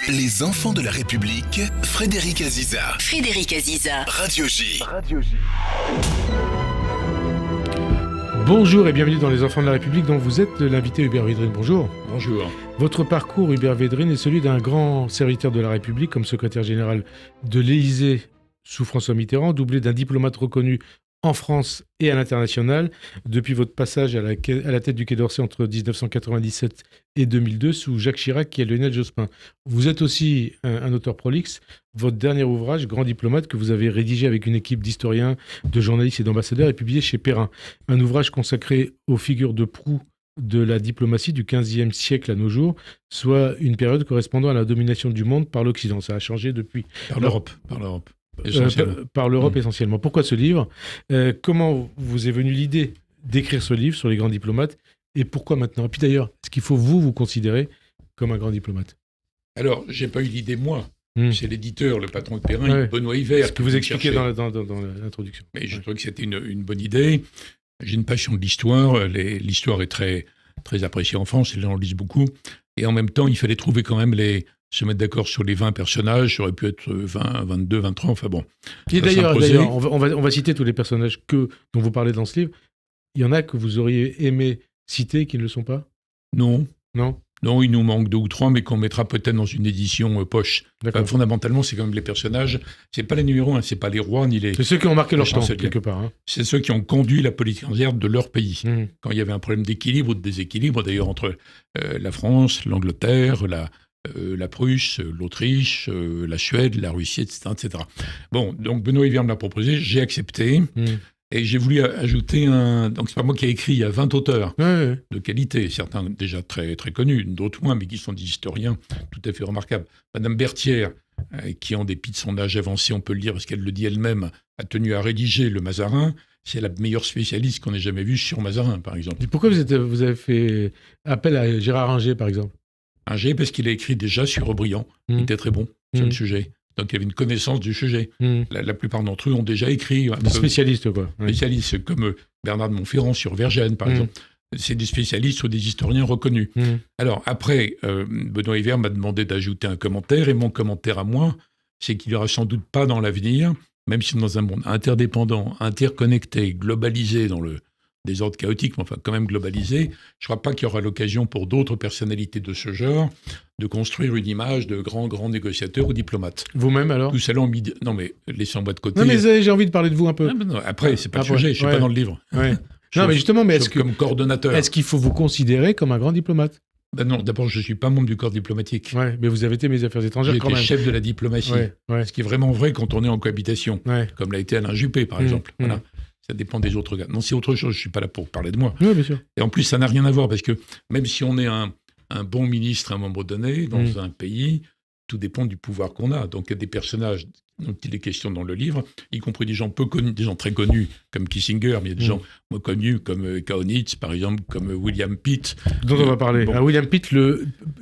Les enfants de la République, Frédéric Aziza. Radio J. Bonjour et bienvenue dans Les enfants de la République dont vous êtes l'invité Hubert Védrine. Bonjour. Bonjour. Votre parcours, Hubert Védrine, est celui d'un grand serviteur de la République comme secrétaire général de l'Élysée sous François Mitterrand, doublé d'un diplomate reconnu en France et à l'international, depuis votre passage à la tête du Quai d'Orsay entre 1997 et 2002 sous Jacques Chirac et Lionel Jospin. Vous êtes aussi un auteur prolixe. Votre dernier ouvrage, Grand diplomate, que vous avez rédigé avec une équipe d'historiens, de journalistes et d'ambassadeurs, est publié chez Perrin. Un ouvrage consacré aux figures de proue de la diplomatie du XVe siècle à nos jours, soit une période correspondant à la domination du monde par l'Occident. Ça a changé depuis. Par l'Europe. Par l'Europe essentiellement. Pourquoi ce livre ? Comment vous est venue l'idée d'écrire ce livre sur les grands diplomates et pourquoi maintenant ? Et puis d'ailleurs, est-ce qu'il faut vous considérer comme un grand diplomate ? Alors, j'ai pas eu l'idée moi. C'est l'éditeur, le patron de Perrin, Benoît Hiver. Ce que vous expliquez dans l'introduction. Mais je trouvais que c'était une bonne idée. J'ai une passion de l'histoire. L'histoire est très, très appréciée en France. Les gens lisent beaucoup. Et en même temps, il fallait trouver quand même se mettre d'accord sur les 20 personnages. Ça aurait pu être 20, 22, 23, enfin bon. Et d'ailleurs, on va citer tous les personnages dont vous parlez dans ce livre. Il y en a que vous auriez aimé citer qui ne le sont pas ? Non, il nous manque 2 ou 3, mais qu'on mettra peut-être dans une édition poche. Enfin, fondamentalement, c'est quand même les personnages. C'est pas les numéros 1, c'est pas les rois ni les. C'est ceux qui ont marqué leur temps, quelque part. Hein. C'est ceux qui ont conduit la politique étrangère de leur pays. Quand il y avait un problème d'équilibre ou de déséquilibre, d'ailleurs, entre la France, l'Angleterre, la Prusse, l'Autriche, la Suède, la Russie, etc. Bon, donc Benoît Hiver me l'a proposé, j'ai accepté. Et j'ai voulu ajouter donc c'est pas moi qui ai écrit, il y a 20 auteurs de qualité, certains déjà très, très connus, d'autres moins, mais qui sont des historiens tout à fait remarquables. Madame Berthière, qui en dépit de son âge avancé, on peut le dire parce qu'elle le dit elle-même, a tenu à rédiger le Mazarin. C'est la meilleure spécialiste qu'on ait jamais vue sur Mazarin, par exemple. Et pourquoi vous avez fait appel à Gérard Inger, par exemple ? Inger, parce qu'il a écrit déjà sur Aubryon. Il était très bon sur le sujet. Donc il y avait une connaissance du sujet. La plupart d'entre eux ont déjà écrit. Des spécialistes, quoi. Spécialistes, comme Bernard de Montferrand sur Vergène, par exemple. C'est des spécialistes ou des historiens reconnus. Alors après, Benoît Hiver m'a demandé d'ajouter un commentaire, et mon commentaire à moi, c'est qu'il n'y aura sans doute pas dans l'avenir, même si dans un monde interdépendant, interconnecté, globalisé dans le désordre chaotique, mais enfin quand même globalisé, je ne crois pas qu'il y aura l'occasion pour d'autres personnalités de ce genre de construire une image de grands négociateurs ou diplomates. Vous-même alors ? Tout ça en midi. Non mais laissez-moi de côté. Non mais j'ai envie de parler de vous un peu. Non, après, c'est pas le sujet, je suis pas dans le livre. Non mais justement, comme coordonnateur. Est-ce qu'il faut vous considérer comme un grand diplomate ? Non, d'abord, je ne suis pas membre du corps diplomatique. Mais vous avez été ministre des Affaires étrangères quand même. J'étais chef de la diplomatie. Ce qui est vraiment vrai quand on est en cohabitation, comme l'a été Alain Juppé, par exemple. Voilà. Ça dépend des autres gars. Non, c'est autre chose, je ne suis pas là pour parler de moi. Oui, bien sûr. Et en plus, ça n'a rien à voir, parce que même si on est un bon ministre à un moment donné, dans un pays, tout dépend du pouvoir qu'on a. Donc il y a des personnages dont il est question dans le livre, y compris des gens peu connus, des gens très connus comme Kissinger, mais il y a des gens moins connus comme Kaunitz, par exemple, comme William Pitt. Dont on va parler. William Pitt,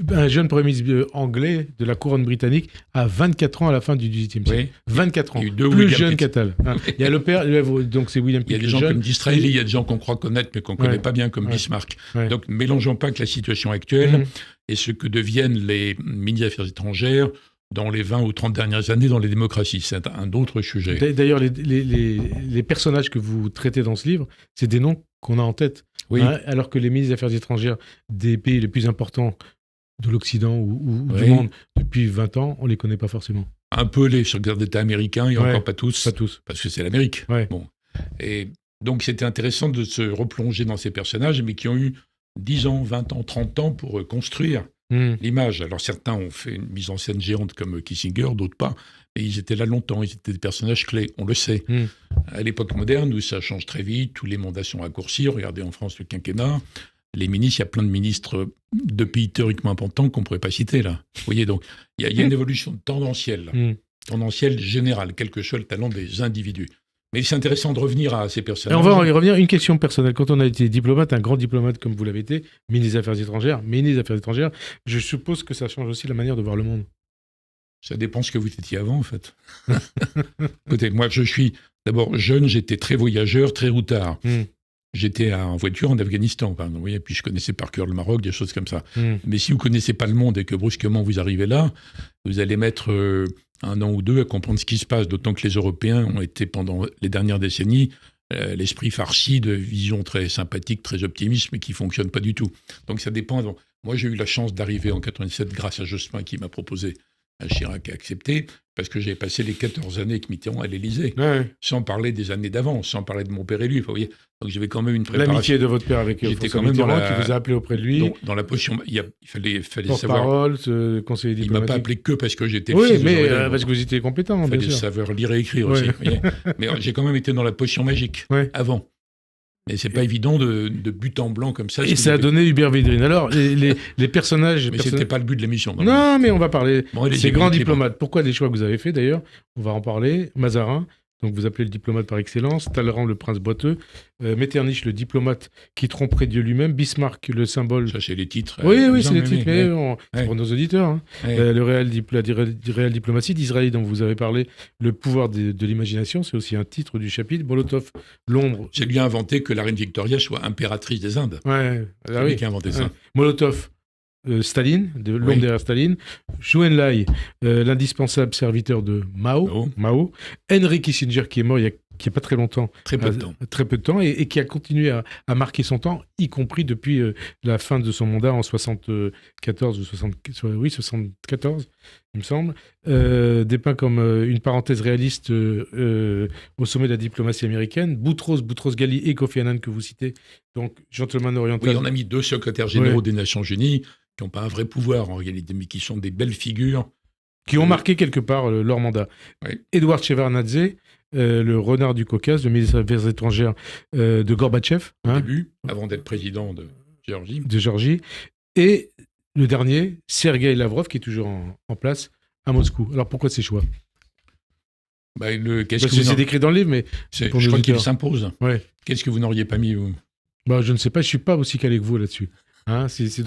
un jeune premier ministre anglais de la couronne britannique, à 24 ans à la fin du XVIIIe siècle. 24 ans. Il y a eu deux plus jeune qu'Attal. Il y a le père, donc c'est William Pitt. Il y a des gens comme Disraeli, il y a des gens qu'on croit connaître, mais qu'on ne connaît pas bien, comme Bismarck. Donc mélangeons pas que la situation actuelle et ce que deviennent les ministres des Affaires étrangères dans les 20 ou 30 dernières années dans les démocraties. C'est un autre sujet. D'ailleurs, les personnages que vous traitez dans ce livre, c'est des noms qu'on a en tête. Alors que les ministres des Affaires étrangères des pays les plus importants de l'Occident ou du monde depuis 20 ans, on ne les connaît pas forcément. Un peu les secrétaires d'État américains, et encore pas tous. Pas tous. Parce que c'est l'Amérique. Bon. Et donc, c'était intéressant de se replonger dans ces personnages, mais qui ont eu 10 ans, 20 ans, 30 ans pour construire l'image. Alors certains ont fait une mise en scène géante comme Kissinger, d'autres pas, mais ils étaient là longtemps, ils étaient des personnages clés, on le sait. À l'époque moderne, où ça change très vite, tous les mandats sont raccourcis, regardez en France le quinquennat, les ministres, il y a plein de ministres de pays théoriquement importants qu'on ne pourrait pas citer là. Vous voyez, donc il y a une évolution tendancielle générale, quel que soit le talent des individus. Mais c'est intéressant de revenir à ces personnages. Et on va y revenir. Une question personnelle. Quand on a été diplomate, un grand diplomate comme vous l'avez été, ministre des Affaires étrangères, je suppose que ça change aussi la manière de voir le monde. Ça dépend ce que vous étiez avant, en fait. Écoutez, moi, je suis d'abord jeune, j'étais très voyageur, très routard. j'étais en voiture en Afghanistan, pardon, vous voyez, puis je connaissais par cœur le Maroc, des choses comme ça. Mais si vous ne connaissez pas le monde et que brusquement vous arrivez là, vous allez mettre 1 an ou 2 à comprendre ce qui se passe, d'autant que les Européens ont été, pendant les dernières décennies, l'esprit farci de vision très sympathique, très optimiste, mais qui ne fonctionne pas du tout. Donc ça dépend. Moi, j'ai eu la chance d'arriver en 87 grâce à Jospin qui m'a proposé, à Chirac a accepté, parce que j'ai passé les 14 années avec Mitterrand à l'Élysée, sans parler des années d'avant, sans parler de mon père et lui. Vous voyez, donc j'avais quand même une préparation. L'amitié de votre père avec François Mitterrand, qui vous a appelé auprès de lui. Donc, dans la position, il fallait savoir. Porte-parole, conseiller diplomatique. Il ne m'a pas appelé que parce que j'étais le fils de mais parce que vous étiez compétent, bien sûr. Il fallait savoir lire et écrire aussi. Mais j'ai quand même été dans la potion magique avant. Mais c'est pas évident de but en blanc comme ça. Et ça a donné Hubert Védrine. Alors, les personnages... Mais c'était pas le but de l'émission. Non, mais on va parler. Ces grands diplomates. Pourquoi des choix que vous avez faits, d'ailleurs? On va en parler. Mazarin, donc vous appelez le diplomate par excellence. Talleyrand, le prince boiteux. Metternich, le diplomate qui tromperait Dieu lui-même. Bismarck, le symbole... Ça, c'est les titres. Oui, c'est les titres, mais c'est pour nos auditeurs. Hein. La réelle diplomatie d'Israël, dont vous avez parlé, le pouvoir de l'imagination, c'est aussi un titre du chapitre. Molotov, l'ombre... C'est lui inventé que la reine Victoria soit impératrice des Indes. C'est lui qui a inventé ça. Molotov, Staline, l'homme derrière Staline. Zhou Enlai, l'indispensable serviteur de Mao. Henry Kissinger, qui est mort il y a pas très longtemps. Très peu de temps. Et qui a continué à marquer son temps, y compris depuis la fin de son mandat en 74 ou 74, il me semble. Dépeint comme une parenthèse réaliste au sommet de la diplomatie américaine. Boutros-Ghali et Kofi Annan que vous citez, donc gentleman oriental. Oui, on a mis 2 secrétaires généraux des Nations Unies qui n'ont pas un vrai pouvoir en réalité, mais qui sont des belles figures. Qui ont marqué quelque part leur mandat. Edouard Shevardnadze, le renard du Caucase, le ministre des Affaires étrangères de Gorbatchev. Au début, avant d'être président de Géorgie. Et le dernier, Sergueï Lavrov, qui est toujours en place à Moscou. Alors pourquoi ces choix? C'est décrit dans le livre, mais... Je crois qu'il s'impose. Qu'est-ce que vous n'auriez pas mis, vous? Je ne sais pas, je ne suis pas aussi calé que vous là-dessus. C'est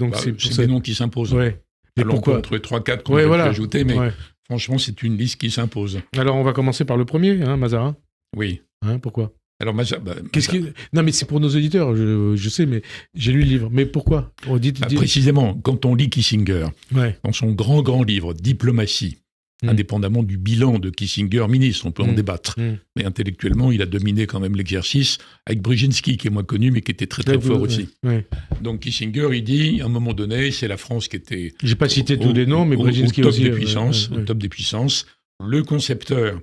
des noms qui s'imposent. Et pourquoi? Entre 3-4 qu'on peut ajouter, mais franchement, c'est une liste qui s'impose. Alors, on va commencer par le premier, Mazarin. Oui. Pourquoi? Alors, Non, mais c'est pour nos auditeurs, je sais, mais j'ai lu le livre. Mais pourquoi? Précisément, quand on lit Kissinger, dans son grand livre, Diplomatie, indépendamment du bilan de Kissinger, ministre, on peut en débattre. Mais intellectuellement, il a dominé quand même l'exercice, avec Brzezinski, qui est moins connu, mais qui était très fort aussi. Donc Kissinger, il dit, à un moment donné, c'est la France qui était... J'ai pas cité tous les noms, mais Brzezinski aussi. Au top des puissances. Le concepteur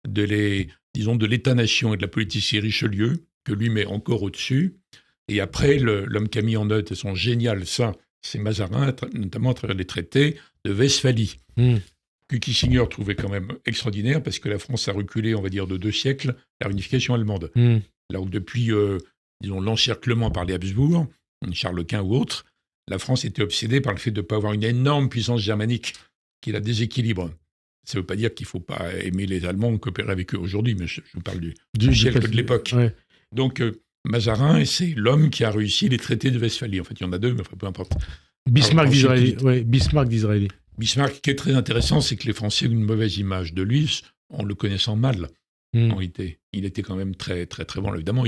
de l'État-nation et de la politique Richelieu, que lui met encore au-dessus. Et après, l'homme qui a mis en note, son génial, ça, c'est Mazarin, notamment à travers les traités de Westphalie. Que Kissinger trouvait quand même extraordinaire, parce que la France a reculé, on va dire, de 2 siècles, la réunification allemande. Là où depuis, l'encerclement par les Habsbourg, Charles Quint ou autres, la France était obsédée par le fait de ne pas avoir une énorme puissance germanique qui la déséquilibre. Ça ne veut pas dire qu'il ne faut pas aimer les Allemands ou coopérer avec eux aujourd'hui, mais je vous parle du siècle de l'époque. Donc, Mazarin, c'est l'homme qui a réussi les traités de Westphalie. En fait, il y en a 2, mais peu importe. Bismarck d'Israël. Bismarck, ce qui est très intéressant, c'est que les Français ont une mauvaise image de lui en le connaissant mal. En réalité, il était quand même très bon. Évidemment,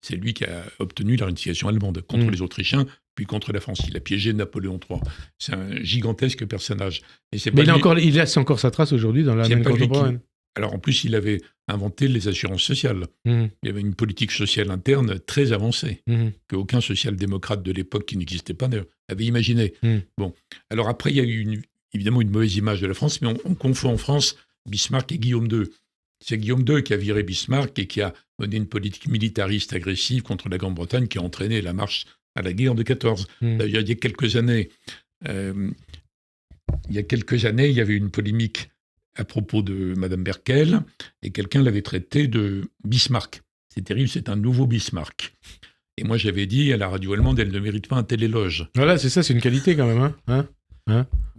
c'est lui qui a obtenu la réunification allemande contre les Autrichiens, puis contre la France. Il a piégé Napoléon III. C'est un gigantesque personnage. Mais il laisse encore sa trace aujourd'hui dans la même contemporaine. Alors en plus, il avait inventé les assurances sociales. Il y avait une politique sociale interne très avancée, qu'aucun social-démocrate de l'époque qui n'existait pas avait imaginé. Bon, alors après, il y a eu évidemment une mauvaise image de la France, mais on confond en France Bismarck et Guillaume II. C'est Guillaume II qui a viré Bismarck et qui a mené une politique militariste agressive contre la Grande-Bretagne qui a entraîné la marche à la guerre de 14. D'ailleurs, il y a quelques années, il y avait une polémique à propos de Madame Merkel et quelqu'un l'avait traité de Bismarck. C'est terrible, c'est un nouveau Bismarck. Et moi, j'avais dit à la radio allemande, elle ne mérite pas un tel éloge. Voilà, c'est ça, c'est une qualité quand même.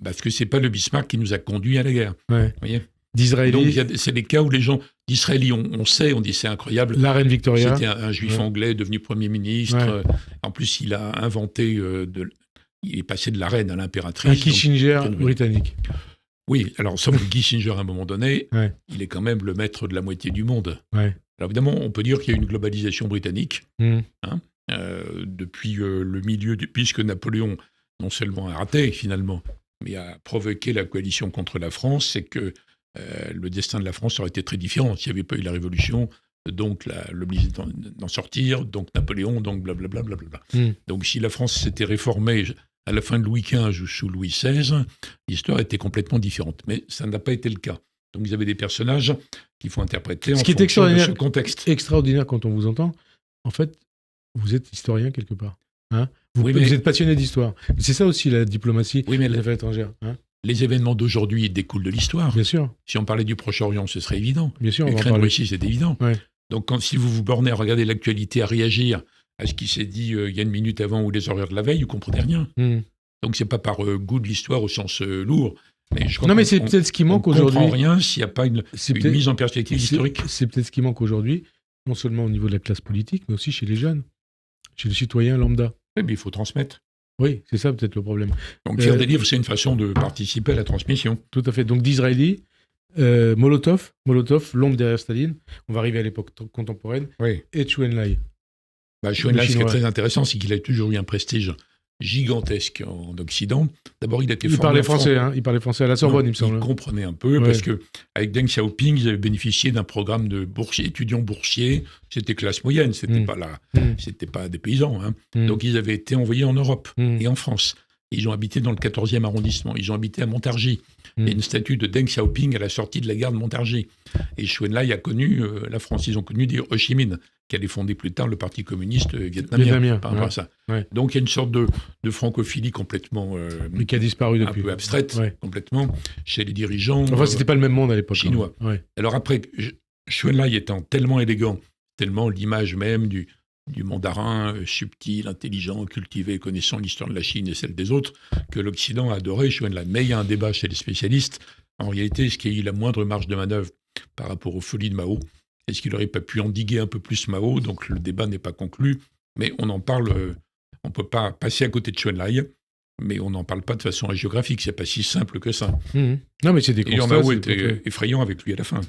Parce que c'est pas le Bismarck qui nous a conduits à la guerre. Vous voyez ? D'Israéli. Donc, c'est les cas où les gens d'Israéli, on dit c'est incroyable. La reine Victoria. C'était un juif anglais devenu Premier ministre. En plus, il a inventé, il est passé de la reine à l'impératrice. Un Kissinger britannique. Oui, alors sauf que Kissinger, à un moment donné, il est quand même le maître de la moitié du monde. Alors évidemment, on peut dire qu'il y a une globalisation britannique depuis le milieu, puisque Napoléon non seulement a raté finalement, mais a provoqué la coalition contre la France, c'est que le destin de la France aurait été très différent s'il n'y avait pas eu la Révolution, donc l'obligation d'en sortir, donc Napoléon, donc blablabla. Donc si la France s'était réformée à la fin de Louis XV ou sous Louis XVI, l'histoire était complètement différente. Mais ça n'a pas été le cas. Donc vous avez des personnages qu'il faut interpréter en fonction de ce contexte. Extraordinaire quand on vous entend. En fait, vous êtes historien quelque part. Vous êtes passionné d'histoire. C'est ça aussi la diplomatie des affaires étrangères. Les événements d'aujourd'hui découlent de l'histoire. Bien sûr. Si on parlait du Proche-Orient, ce serait évident. Bien sûr. L'Ukraine-Russie, c'est évident. Ouais. Donc si vous vous bornez à regarder l'actualité, à réagir à ce qui s'est dit il y a une minute avant ou les horaires de la veille, vous ne comprenez rien. Donc c'est pas par goût de l'histoire au sens lourd. Mais c'est peut-être ce qui manque aujourd'hui. On ne comprend rien s'il n'y a pas une mise en perspective historique. C'est peut-être ce qui manque aujourd'hui, non seulement au niveau de la classe politique, mais aussi chez les jeunes, chez les citoyens lambda. Oui, mais il faut transmettre. Oui, c'est ça peut-être le problème. Donc faire des livres, c'est une façon de participer à la transmission. Tout à fait. Donc Disraeli, Molotov, l'ombre derrière Staline, on va arriver à l'époque contemporaine, et Chou En-lai. Chou En-lai, ce qui est très intéressant, c'est qu'il a toujours eu un prestige gigantesque en Occident. D'abord, il parlait français. Il parlait français à la Sorbonne, il me semble. Il comprenait un peu, parce qu'avec Deng Xiaoping, ils avaient bénéficié d'un programme de étudiants boursiers. C'était classe moyenne, c'était pas des paysans. Donc, ils avaient été envoyés en Europe et en France. Et ils ont habité dans le 14e arrondissement. Ils ont habité à Montargis. Il y a une statue de Deng Xiaoping à la sortie de la gare de Montargis. Et Chou En-lai a connu la France. Ils ont connu Ho Chi Minh, qui allait fonder plus tard le Parti communiste vietnamien par rapport à ça. Ouais. Donc il y a une sorte de francophilie complètement mais qui a disparu depuis. Un peu abstraite, complètement, chez les dirigeants c'était pas le même monde à l'époque. Chinois. Alors après, Chou En-lai étant tellement élégant, tellement l'image même du mandarin subtil, intelligent, cultivé, connaissant l'histoire de la Chine et celle des autres, que l'Occident a adoré Chou En-lai. Mais il y a un débat chez les spécialistes. En réalité, est-ce qu'il y a eu la moindre marge de manœuvre par rapport aux folies de Mao ? Est-ce qu'il n'aurait pas pu endiguer un peu plus Mao ? Donc le débat n'est pas conclu, mais on en parle. On ne peut pas passer à côté de Chou En-lai, mais on n'en parle pas de façon hagiographique. C'est pas si simple que ça. Non, mais c'est des constats. Mao était effrayant avec lui à la fin.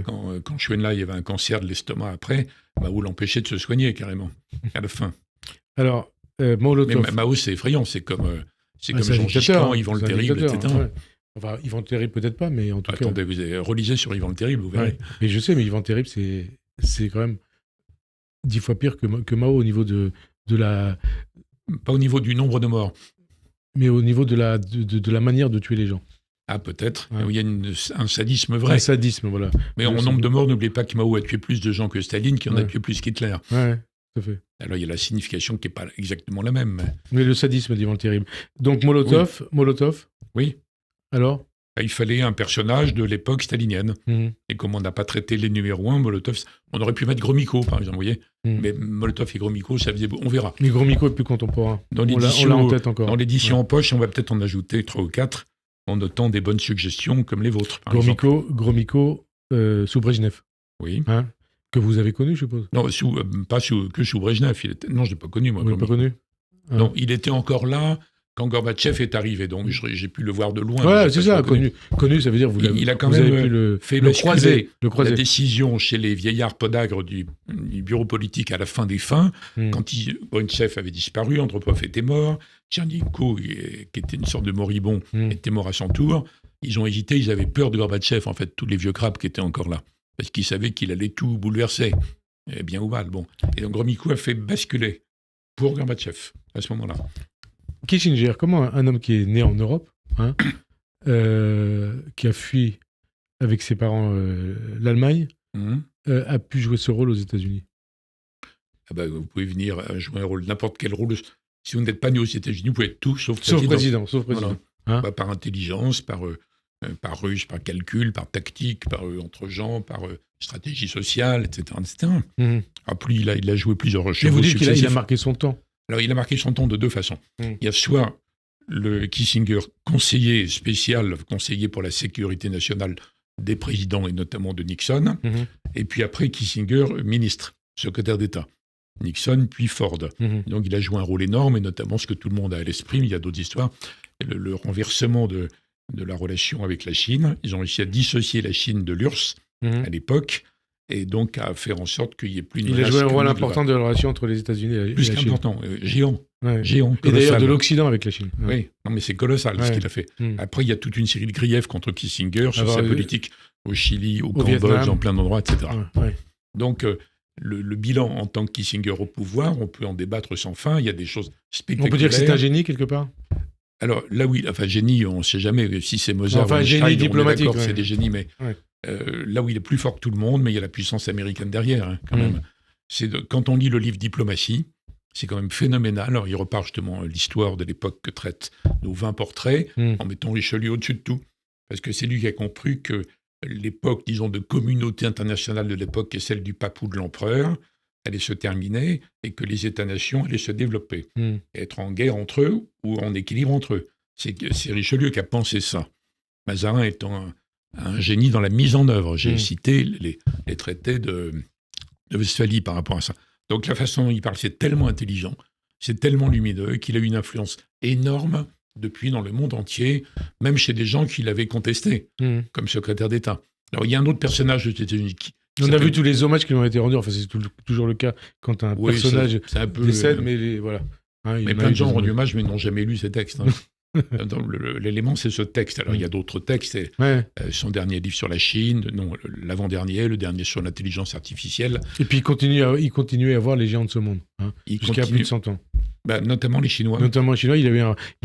Quand Chou En-lai avait un cancer de l'estomac après, Mao l'empêchait de se soigner carrément à la fin. Alors, Molotov. Mais Mao, c'est effrayant. C'est comme Jean-Jacques Clan, Yvan le Terrible, etc. Enfin, Yvan le Terrible, peut-être pas, mais en tout cas... Attendez, vous avez relisé sur Yvan le Terrible, vous verrez. Mais je sais, mais Yvan le Terrible, c'est quand même 10 fois pire que Mao au niveau de la... Pas au niveau du nombre de morts. Mais au niveau de la manière de tuer les gens. Ah, peut-être. Il y a un sadisme vrai. Un sadisme, voilà. Mais en nombre de morts, n'oubliez pas que Mao a tué plus de gens que Staline, qui en a tué plus qu'Hitler. Ouais, tout à fait. Alors, il y a la signification qui n'est pas exactement la même. Mais le sadisme d'Yvan le Terrible. Donc, Molotov. Oui. Alors ? Il fallait un personnage de l'époque stalinienne. Et comme on n'a pas traité les numéros 1, Molotov, on aurait pu mettre Gromyko, par exemple, vous voyez. Mais Molotov et Gromyko, ça faisait... On verra. Mais Gromyko est plus contemporain. On l'a en tête encore. Dans l'édition en poche, on va peut-être en ajouter 3 ou 4, en notant des bonnes suggestions comme les vôtres, par exemple. Gromyko, sous Brejnev. Oui. Que vous avez connu, je suppose. Non, pas que sous Brejnev. Non, je ne l'ai pas connu, moi. Vous ne l'avez pas connu ? Non, il était encore là quand Gorbatchev est arrivé, donc j'ai pu le voir de loin. Ouais, c'est ça, connu, ça veut dire il a quand même fait le croiser. La Le décision chez les vieillards podagres du bureau politique à la fin des fins, quand Brejnev avait disparu, Andropov était mort, Tchernenko, qui était une sorte de moribond, était mort à son tour. Ils ont hésité, ils avaient peur de Gorbatchev, en fait, tous les vieux crabes qui étaient encore là, parce qu'ils savaient qu'il allait tout bouleverser, bien ou mal. Bon. Et donc Gromyko a fait basculer pour Gorbatchev à ce moment-là. Kissinger, comment un homme qui est né en Europe, qui a fui avec ses parents l'Allemagne, a pu jouer ce rôle aux États-Unis ? Vous pouvez venir jouer un rôle, n'importe quel rôle. Si vous n'êtes pas né aux États-Unis, vous pouvez être tout sauf président. Voilà. Par intelligence, par ruse, par calcul, par tactique, par entre-gens, par stratégie sociale, etc. Après, il a joué plusieurs chevaux. Et vous dites qu'il a marqué son temps. Alors, il a marqué son temps de 2 façons. Il y a soit le Kissinger conseiller spécial, conseiller pour la sécurité nationale des présidents et notamment de Nixon, et puis après Kissinger, ministre, secrétaire d'État. Nixon, puis Ford. Donc il a joué un rôle énorme, et notamment ce que tout le monde a à l'esprit, mais il y a d'autres histoires, le renversement de la relation avec la Chine. Ils ont réussi à dissocier la Chine de l'URSS à l'époque, et donc à faire en sorte qu'il n'y ait plus une Il a menace joué un rôle commune important de la relation entre les États-Unis et plus la Chine. qu'important, géant. Ouais. Géant, Et d'ailleurs colossal. de l'Occident avec la Chine. Ouais. Oui, non, mais c'est colossal ce qu'il a fait. Après, il y a toute une série de griefs contre Kissinger sur sa politique au Chili, au Cambodge, Vietnam. en plein d'endroits, etc. Ouais. Donc, le bilan en tant que Kissinger au pouvoir, on peut en débattre sans fin. Il y a des choses spectaculaires. On peut dire que c'est un génie quelque part. Alors là, oui, enfin, génie, on ne sait jamais si c'est Mozart enfin, ou Einstein, génie diplomatique. on est d'accord, c'est des génies, mais là où il est plus fort que tout le monde, mais il y a la puissance américaine derrière, hein, quand même. Quand on lit le livre Diplomatie, c'est quand même phénoménal. Alors, il repart justement l'histoire de l'époque que traitent nos 20 portraits, en mettant Richelieu au-dessus de tout. Parce que c'est lui qui a compris que l'époque, disons, de communauté internationale de l'époque, qui est celle du pape ou de l'empereur, allait se terminer et que les États-nations allaient se développer, être en guerre entre eux ou en équilibre entre eux. C'est Richelieu qui a pensé ça. Mazarin étant un génie dans la mise en œuvre. J'ai cité les traités de Westphalie par rapport à ça. Donc la façon dont il parle, c'est tellement intelligent, c'est tellement lumineux qu'il a une influence énorme depuis dans le monde entier, même chez des gens qui l'avaient contesté, comme secrétaire d'État. Alors il y a un autre personnage des États-Unis on a vu tous les hommages qui lui ont été rendus. Enfin, c'est toujours le cas quand un personnage décède, mais voilà. Hein, mais plein de gens ont rendu hommage, mais n'ont jamais lu ces textes. Hein. L'élément, c'est ce texte. Alors, il y a d'autres textes. Son dernier livre sur la Chine, l'avant-dernier, le dernier sur l'intelligence artificielle. Et puis, il continuait à voir les géants de ce monde, jusqu'à plus de 100 ans. Notamment les Chinois. Notamment les Chinois, il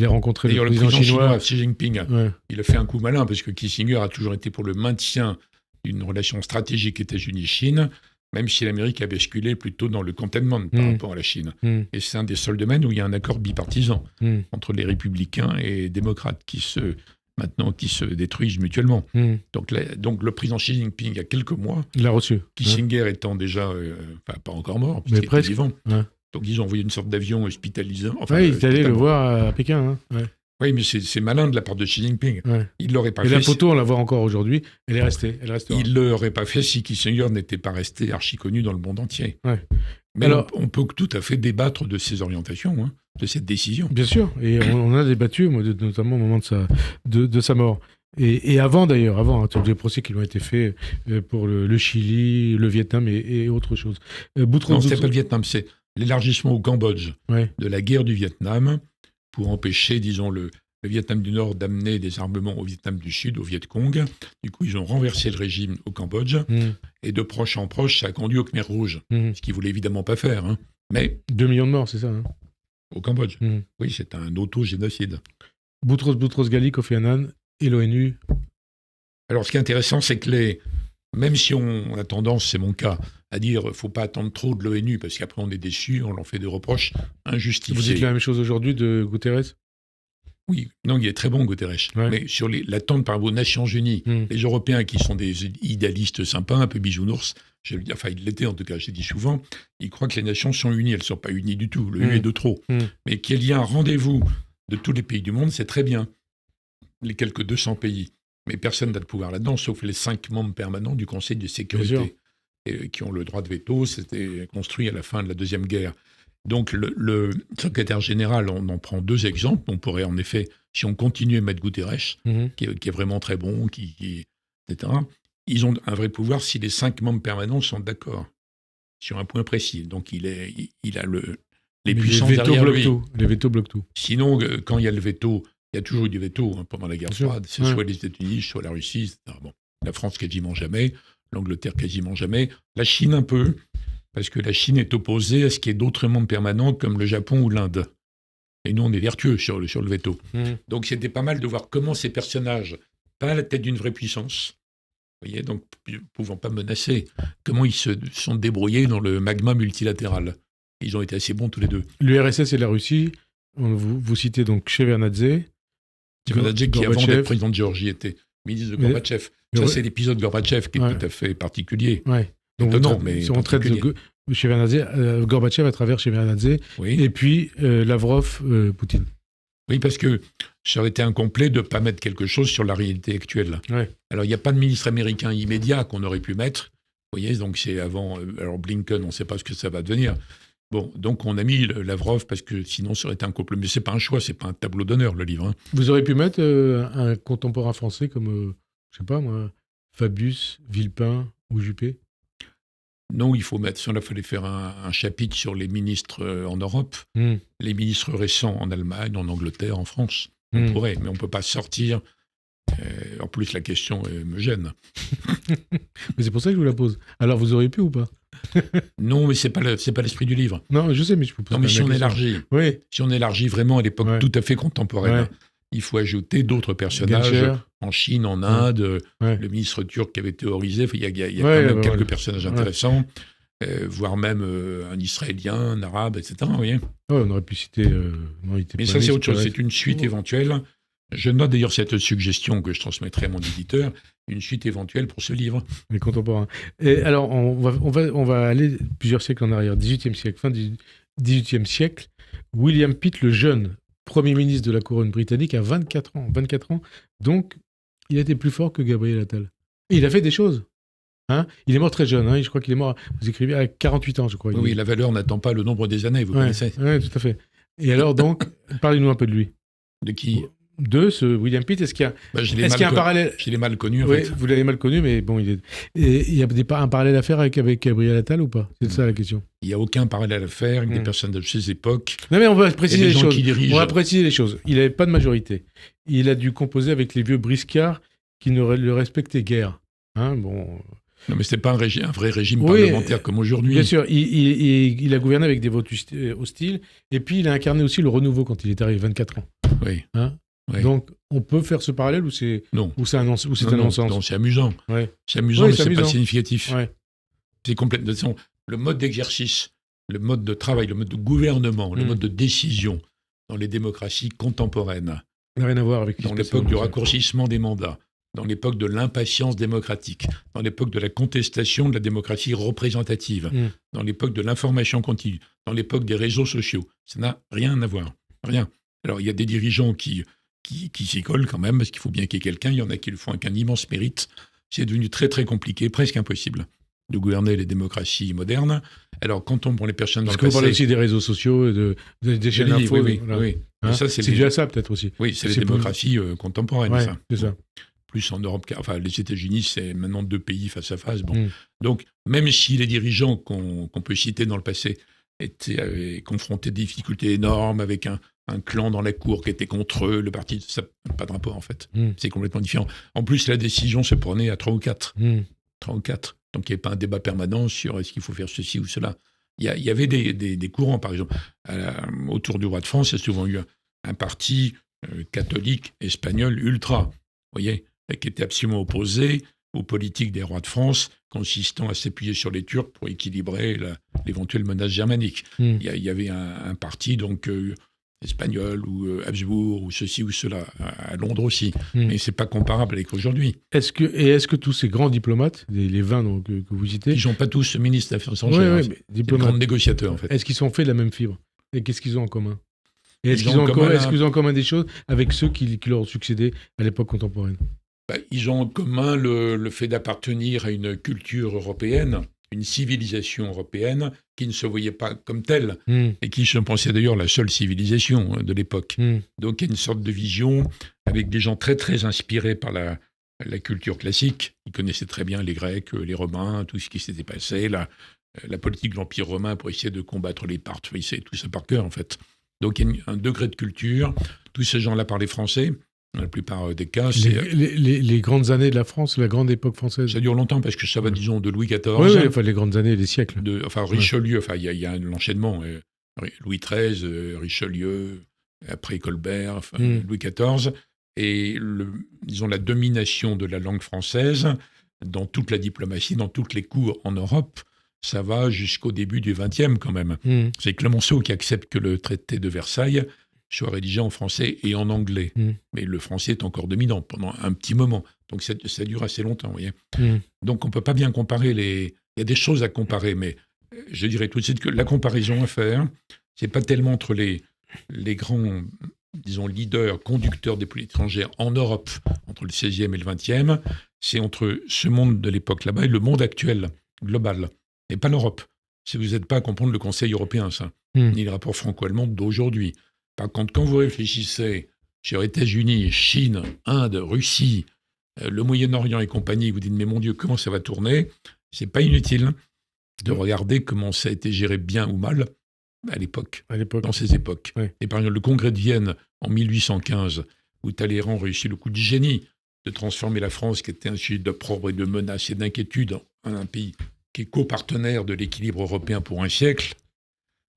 a rencontré le président chinois, Xi Jinping. Il a fait un coup malin, parce que Kissinger a toujours été pour le maintien d'une relation stratégique États-Unis-Chine, même si l'Amérique a basculé plutôt dans le containment par rapport à la Chine. Et c'est un des seuls domaines où il y a un accord bipartisan entre les républicains et les démocrates qui se détruisent mutuellement. Donc le président Xi Jinping, il y a quelques mois, il l'a reçu. Kissinger étant déjà, pas encore mort, mais presque vivant. Donc ils ont envoyé une sorte d'avion hospitalisant. Enfin, il est allé le voir à Pékin. Oui, mais c'est malin de la part de Xi Jinping. Il l'aurait pas fait. Et la photo, on la voit encore aujourd'hui, elle est restée. Il ne l'aurait pas fait si Kissinger n'était pas resté archi-connu dans le monde entier. Mais alors, on peut tout à fait débattre de ses orientations, de cette décision. Bien sûr, et on a débattu, notamment au moment de sa mort. Et avant d'ailleurs, tous les procès qui lui ont été faits pour le Chili, le Vietnam et autre chose. Non, c'est pas le Vietnam, c'est l'élargissement au Cambodge de la guerre du Vietnam, pour empêcher, disons, le Vietnam du Nord d'amener des armements au Vietnam du Sud, au Viet Cong. Du coup, ils ont renversé le régime au Cambodge. Et de proche en proche, ça a conduit au Khmer Rouge, ce qu'ils ne voulaient évidemment pas faire. Mais 2 millions de morts, c'est ça au Cambodge. Oui, c'est un auto-génocide. Boutros-Ghali, Kofi Annan et l'ONU. Alors, ce qui est intéressant, c'est que même si on a tendance, c'est mon cas, à dire qu'il ne faut pas attendre trop de l'ONU, parce qu'après on est déçu, on leur fait des reproches injustifiés. Vous dites la même chose aujourd'hui de Guterres ? Oui, non, il est très bon, Guterres. Mais sur l'attente par vos Nations Unies, les Européens qui sont des idéalistes sympas, un peu bisounours, ils l'étaient en tout cas, j'ai dit souvent, ils croient que les nations sont unies. Elles ne sont pas unies du tout. Le U est de trop. Mais qu'il y ait un rendez-vous de tous les pays du monde, c'est très bien. Les quelques 200 pays. Mais personne n'a de pouvoir là-dedans, sauf les 5 membres permanents du Conseil de sécurité, qui ont le droit de veto. C'était construit à la fin de la Deuxième Guerre. Donc, le secrétaire général, on en prend 2 exemples. On pourrait, en effet, si on continuait à mettre Guterres, qui est vraiment très bon, etc., ils ont un vrai pouvoir si les 5 membres permanents sont d'accord sur un point précis. Donc, il a les puissances derrière lui. Les vétos bloquent tout. Sinon, quand il y a le veto, il y a toujours eu du veto pendant la guerre froide. C'est soit les États-Unis, soit la Russie, etc. Bon, la France, quasiment jamais. L'Angleterre, quasiment jamais. La Chine, un peu. Parce que la Chine est opposée à ce qu'il y ait d'autres membres permanents comme le Japon ou l'Inde. Et nous, on est vertueux sur le veto. Donc, c'était pas mal de voir comment ces personnages, pas à la tête d'une vraie puissance, vous voyez, donc ne pouvant pas menacer, comment ils se sont débrouillés dans le magma multilatéral. Ils ont été assez bons tous les deux. L'URSS et la Russie, vous citez donc Shevardnadze. Shevardnadze qui, avant d'être président de Géorgie, était ministre de Gorbatchev. Ça, c'est l'épisode Gorbatchev qui est tout à fait particulier. Donc étonnant, mais on traite de Gorbatchev à travers Shevardnadze, et puis Lavrov, Poutine. Oui, parce que ça aurait été incomplet de ne pas mettre quelque chose sur la réalité actuelle. Alors, il n'y a pas de ministre américain immédiat qu'on aurait pu mettre. Vous voyez, donc c'est avant... alors, Blinken, on ne sait pas ce que ça va devenir. Bon, donc on a mis Lavrov parce que sinon ça aurait été un couple. Mais ce n'est pas un choix, ce n'est pas un tableau d'honneur, le livre. Vous auriez pu mettre un contemporain français comme, je ne sais pas moi, Fabius, Villepin ou Juppé ? Non, si on fallait faire un chapitre sur les ministres en Europe, les ministres récents en Allemagne, en Angleterre, en France, on pourrait, mais on ne peut pas sortir. En plus, la question me gêne. Mais c'est pour ça que je vous la pose. Alors, vous auriez pu ou pas? Non, mais c'est pas l'esprit du livre. Non, je sais, mais je vous pose Non, mais si on élargit vraiment à l'époque tout à fait contemporaine, il faut ajouter d'autres personnages en Chine, en Inde, le ministre turc qui avait théorisé. Il y a quand même quelques personnages intéressants, voire même un Israélien, un Arabe, etc. Vous voyez. On aurait pu citer. Mais ça, c'est autre chose. C'est une suite éventuelle. Je note d'ailleurs cette suggestion que je transmettrai à mon éditeur, une suite éventuelle pour ce livre. Les contemporains. Et alors, on va aller plusieurs siècles en arrière, 18e siècle, fin du 18e siècle. William Pitt, le jeune Premier ministre de la couronne britannique, a 24 ans. 24 ans, donc il a été plus fort que Gabriel Attal. Et il a fait des choses. Il est mort très jeune, je crois qu'il est mort, vous écrivez, à 48 ans, je crois. Oui, la valeur n'attend pas le nombre des années, vous connaissez. Oui, tout à fait. Et alors, donc, parlez-nous un peu de lui. De qui ? De ce William Pitt, est-ce qu'il y a un parallèle? Je l'ai mal connu, en fait. Vous l'avez mal connu, mais bon, il y a un parallèle à faire avec Gabriel Attal ou pas? C'est ça la question. Il n'y a aucun parallèle à faire avec des personnes de ces époques. Non, mais on va préciser les choses. On va préciser les choses. Il n'avait pas de majorité. Il a dû composer avec les vieux briscards qui ne le respectaient guère. Non, mais ce n'était pas un vrai régime parlementaire comme aujourd'hui. Bien sûr, il a gouverné avec des votes hostiles, et puis il a incarné aussi le renouveau quand il est arrivé, 24 ans. Oui. Oui. Donc, on peut faire ce parallèle ou c'est un non-sens? Non, c'est amusant. C'est amusant, mais ce n'est pas significatif. C'est complètement. De toute façon, le mode d'exercice, le mode de travail, le mode de gouvernement, le mode de décision dans les démocraties contemporaines, n'a rien à voir avec dans l'époque du raccourcissement des mandats, dans l'époque de l'impatience démocratique, dans l'époque de la contestation de la démocratie représentative, dans l'époque de l'information continue, dans l'époque des réseaux sociaux. Ça n'a rien à voir. Rien. Alors, il y a des dirigeants qui s'y collent quand même, parce qu'il faut bien qu'il y ait quelqu'un. Il y en a qui le font avec un immense mérite. C'est devenu très, très compliqué, presque impossible, de gouverner les démocraties modernes. Alors, quand on prend les personnes dans le passé... Parce qu'on parle aussi des réseaux sociaux, des chaînes info. Oui. Ça, c'est dû à ça, peut-être, aussi. Oui, c'est les démocraties contemporaines, ça. C'est ça. Plus en Europe, les États-Unis, c'est maintenant 2 pays face à face. Bon. Donc, même si les dirigeants qu'on peut citer dans le passé étaient confrontés à des difficultés énormes, avec un clan dans la cour qui était contre eux, le parti, ça n'a pas de rapport en fait. C'est complètement différent. En plus, la décision se prenait à 3 ou 4. 3 ou 4. Donc il n'y avait pas un débat permanent sur est-ce qu'il faut faire ceci ou cela. Il y avait des courants, par exemple. Autour du roi de France, il y a souvent eu un parti catholique espagnol ultra, vous voyez, qui était absolument opposé aux politiques des rois de France, consistant à s'appuyer sur les Turcs pour équilibrer l'éventuelle menace germanique. Il y avait un parti donc espagnol ou Habsbourg ou ceci ou cela, à Londres aussi. Mais ce n'est pas comparable avec aujourd'hui. Est-ce que tous ces grands diplomates, les 20 que vous citez... Ils ne sont pas tous ministres des Affaires étrangères, des grands négociateurs en fait. Est-ce qu'ils sont faits de la même fibre? Et qu'est-ce qu'ils ont en commun? Et est-ce qu'ils ont en commun des choses avec ceux qui leur ont succédé à l'époque contemporaine? Ils ont en commun le fait d'appartenir à une culture européenne, une civilisation européenne qui ne se voyait pas comme telle et qui, je pensais d'ailleurs, la seule civilisation de l'époque. Donc il y a une sorte de vision avec des gens très très inspirés par la culture classique. Ils connaissaient très bien les Grecs, les Romains, tout ce qui s'était passé, la politique de l'Empire romain pour essayer de combattre les Parthes. Ils savaient tout ça par cœur en fait. Donc il y a un degré de culture. Tous ces gens-là parlaient français. Dans la plupart des cas, c'est... Les grandes années de la France, la grande époque française. Ça dure longtemps parce que ça va, disons, de Louis XIV. Oui, les grandes années, les siècles. Richelieu, il y a l'enchaînement. Louis XIII, Richelieu, après Colbert, Louis XIV. Et, disons, la domination de la langue française dans toute la diplomatie, dans toutes les cours en Europe, ça va jusqu'au début du XXe quand même. C'est Clemenceau qui accepte que le traité de Versailles soit rédigé en français et en anglais. Mais le français est encore dominant pendant un petit moment. Donc ça dure assez longtemps, vous voyez. Donc on ne peut pas bien comparer il y a des choses à comparer, mais je dirais tout de suite que la comparaison à faire, ce n'est pas tellement entre les grands, disons, leaders, conducteurs des politiques étrangères en Europe, entre le 16e et le 20e, c'est entre ce monde de l'époque là-bas et le monde actuel, global, et pas l'Europe. Si vous n'êtes pas à comprendre le Conseil européen, ça, ni les rapports franco-allemands d'aujourd'hui. Par contre, quand vous réfléchissez sur États-Unis, Chine, Inde, Russie, le Moyen-Orient et compagnie, vous dites, mais mon Dieu, comment ça va tourner? C'est pas inutile de regarder comment ça a été géré bien ou mal à l'époque. Dans ces époques. Ouais. Et par exemple, le congrès de Vienne en 1815, où Talleyrand réussit le coup de génie de transformer la France, qui était un sujet d'opprobre et de menaces et d'inquiétude, en un pays qui est copartenaire de l'équilibre européen pour un siècle.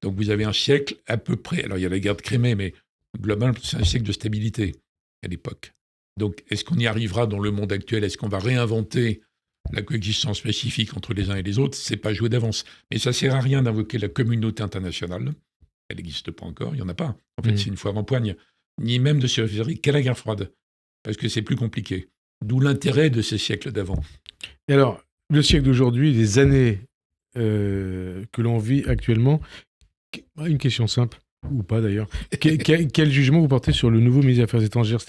Donc vous avez un siècle à peu près, alors il y a la guerre de Crimée, mais globalement, c'est un siècle de stabilité à l'époque. Donc est-ce qu'on y arrivera dans le monde actuel? Est-ce qu'on va réinventer la coexistence pacifique entre les uns et les autres? C'est pas joué d'avance. Mais ça sert à rien d'invoquer la communauté internationale. Elle n'existe pas encore, il n'y en a pas. En fait, c'est une foire en poigne. Ni même de se référer qu'à la guerre froide, parce que c'est plus compliqué. D'où l'intérêt de ces siècles d'avant. Et alors, le siècle d'aujourd'hui, les années que l'on vit actuellement, une question simple, ou pas d'ailleurs. Quel jugement vous portez sur le nouveau ministre des Affaires étrangères,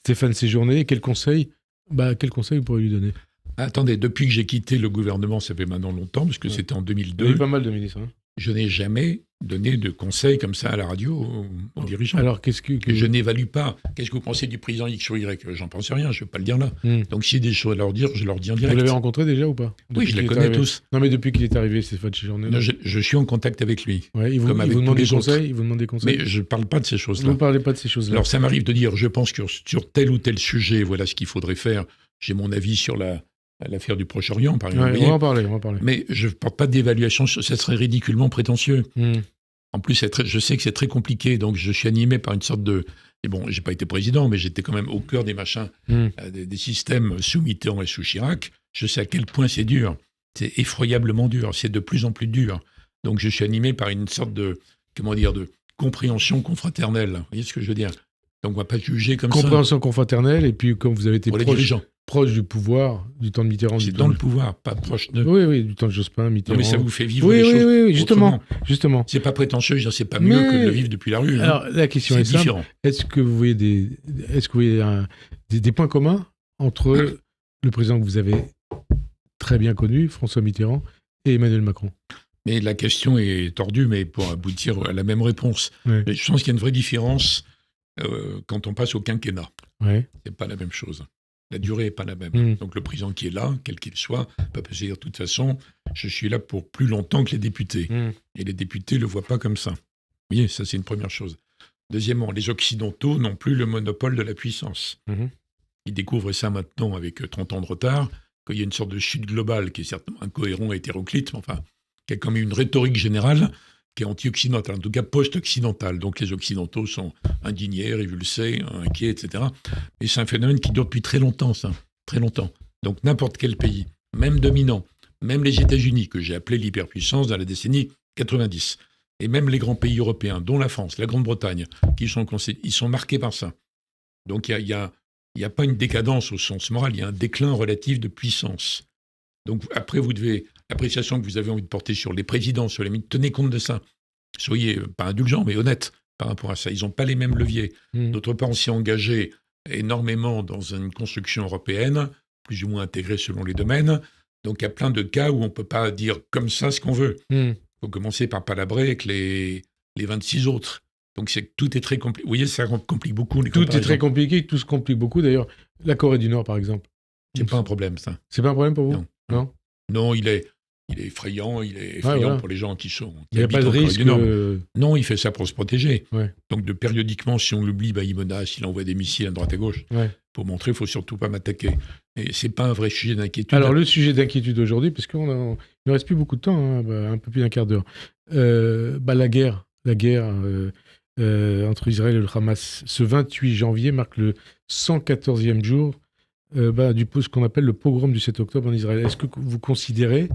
Stéphane Séjourné, et quel conseil vous pourriez lui donner? Attendez, depuis que j'ai quitté le gouvernement, ça fait maintenant longtemps, parce que c'était en 2002. Il y a eu pas mal de ministres. Je n'ai jamais donné de conseils comme ça à la radio aux dirigeants. Alors, qu'est-ce que... Je n'évalue pas. Qu'est-ce que vous pensez du président X ou Y? J'en pense rien, je ne vais pas le dire là. Donc, s'il y a des choses à leur dire, je leur dis en direct. Vous l'avez rencontré déjà ou pas? Oui, je les connais tous. Non, mais depuis qu'il est arrivé, Stéphane Séjourné. Je suis en contact avec lui. Ouais, il vous demande des conseils? Mais je ne parle pas de ces choses-là. Vous ne parlez pas de ces choses-là. Alors, ça m'arrive de dire, je pense que sur tel ou tel sujet, voilà ce qu'il faudrait faire. J'ai mon avis sur l'affaire du Proche-Orient, par exemple. Ouais, on va en parler. Mais je ne porte pas d'évaluation, ça serait ridiculement prétentieux. En plus, je sais que c'est très compliqué, donc je suis animé par une sorte de... Et bon, je n'ai pas été président, mais j'étais quand même au cœur des machins, des systèmes sous Mitterrand et sous Chirac. Je sais à quel point c'est dur. C'est effroyablement dur, c'est de plus en plus dur. Donc je suis animé par une sorte de compréhension confraternelle. Vous voyez ce que je veux dire? Donc on ne va pas juger comme ça. Compréhension confraternelle, et puis comme vous avez été proche du pouvoir, du temps de Mitterrand. C'est dans le pouvoir, pas proche de... Oui, du temps de Jospin, Mitterrand. Non, mais ça vous fait vivre les choses. Oui, justement. C'est pas prétentieux, je veux dire, c'est pas mieux que de le vivre depuis la rue. Alors, la question est simple. Différent. Est-ce que vous voyez des points communs entre le président que vous avez très bien connu, François Mitterrand, et Emmanuel Macron? Mais la question est tordue, mais pour aboutir à la même réponse. Ouais. Mais je pense qu'il y a une vraie différence quand on passe au quinquennat. Ouais. C'est pas la même chose. La durée n'est pas la même. Donc le président qui est là, quel qu'il soit, peut pas se dire de toute façon, je suis là pour plus longtemps que les députés. Et les députés ne le voient pas comme ça. Vous voyez, ça c'est une première chose. Deuxièmement, les Occidentaux n'ont plus le monopole de la puissance. Ils découvrent ça maintenant avec 30 ans de retard, qu'il y a une sorte de chute globale qui est certainement incohérent et hétéroclite, mais enfin, qui a quand même une rhétorique générale qui est anti-occidentale, en tout cas post-occidentale. Donc les Occidentaux sont indignés, révulsés, inquiets, etc. Et c'est un phénomène qui dure depuis très longtemps, ça. Très longtemps. Donc n'importe quel pays, même dominant, même les États-Unis, que j'ai appelé l'hyperpuissance dans la décennie 90, et même les grands pays européens, dont la France, la Grande-Bretagne, ils sont marqués par ça. Donc il y a pas une décadence au sens moral, il y a un déclin relatif de puissance. Donc après, vous devez... L'appréciation que vous avez envie de porter sur les présidents, sur les ministres, tenez compte de ça. Soyez pas indulgents, mais honnêtes par rapport à ça. Ils n'ont pas les mêmes leviers. D'autre part, on s'est engagé énormément dans une construction européenne, plus ou moins intégrée selon les domaines. Donc il y a plein de cas où on ne peut pas dire comme ça ce qu'on veut. Il faut commencer par palabrer avec les 26 autres. Donc tout est très compliqué. Vous voyez, ça complique beaucoup les comparaisons. Tout est très compliqué, tout se complique beaucoup. D'ailleurs, la Corée du Nord, par exemple. C'est pas un problème, ça. C'est pas un problème pour vous? Non, il est effrayant, pour les gens qui il n'y a pas de risque. Non, il fait ça pour se protéger. Ouais. Donc, périodiquement, si on l'oublie, il menace, il envoie des missiles à droite à gauche. Ouais. Pour montrer, il ne faut surtout pas m'attaquer. Et ce n'est pas un vrai sujet d'inquiétude. Alors, le sujet d'inquiétude aujourd'hui, parce qu'il ne reste plus beaucoup de temps, un peu plus d'un quart d'heure. La guerre entre Israël et le Hamas, ce 28 janvier marque le 114e jour du ce qu'on appelle le pogrom du 7 octobre en Israël. Est-ce que vous considérez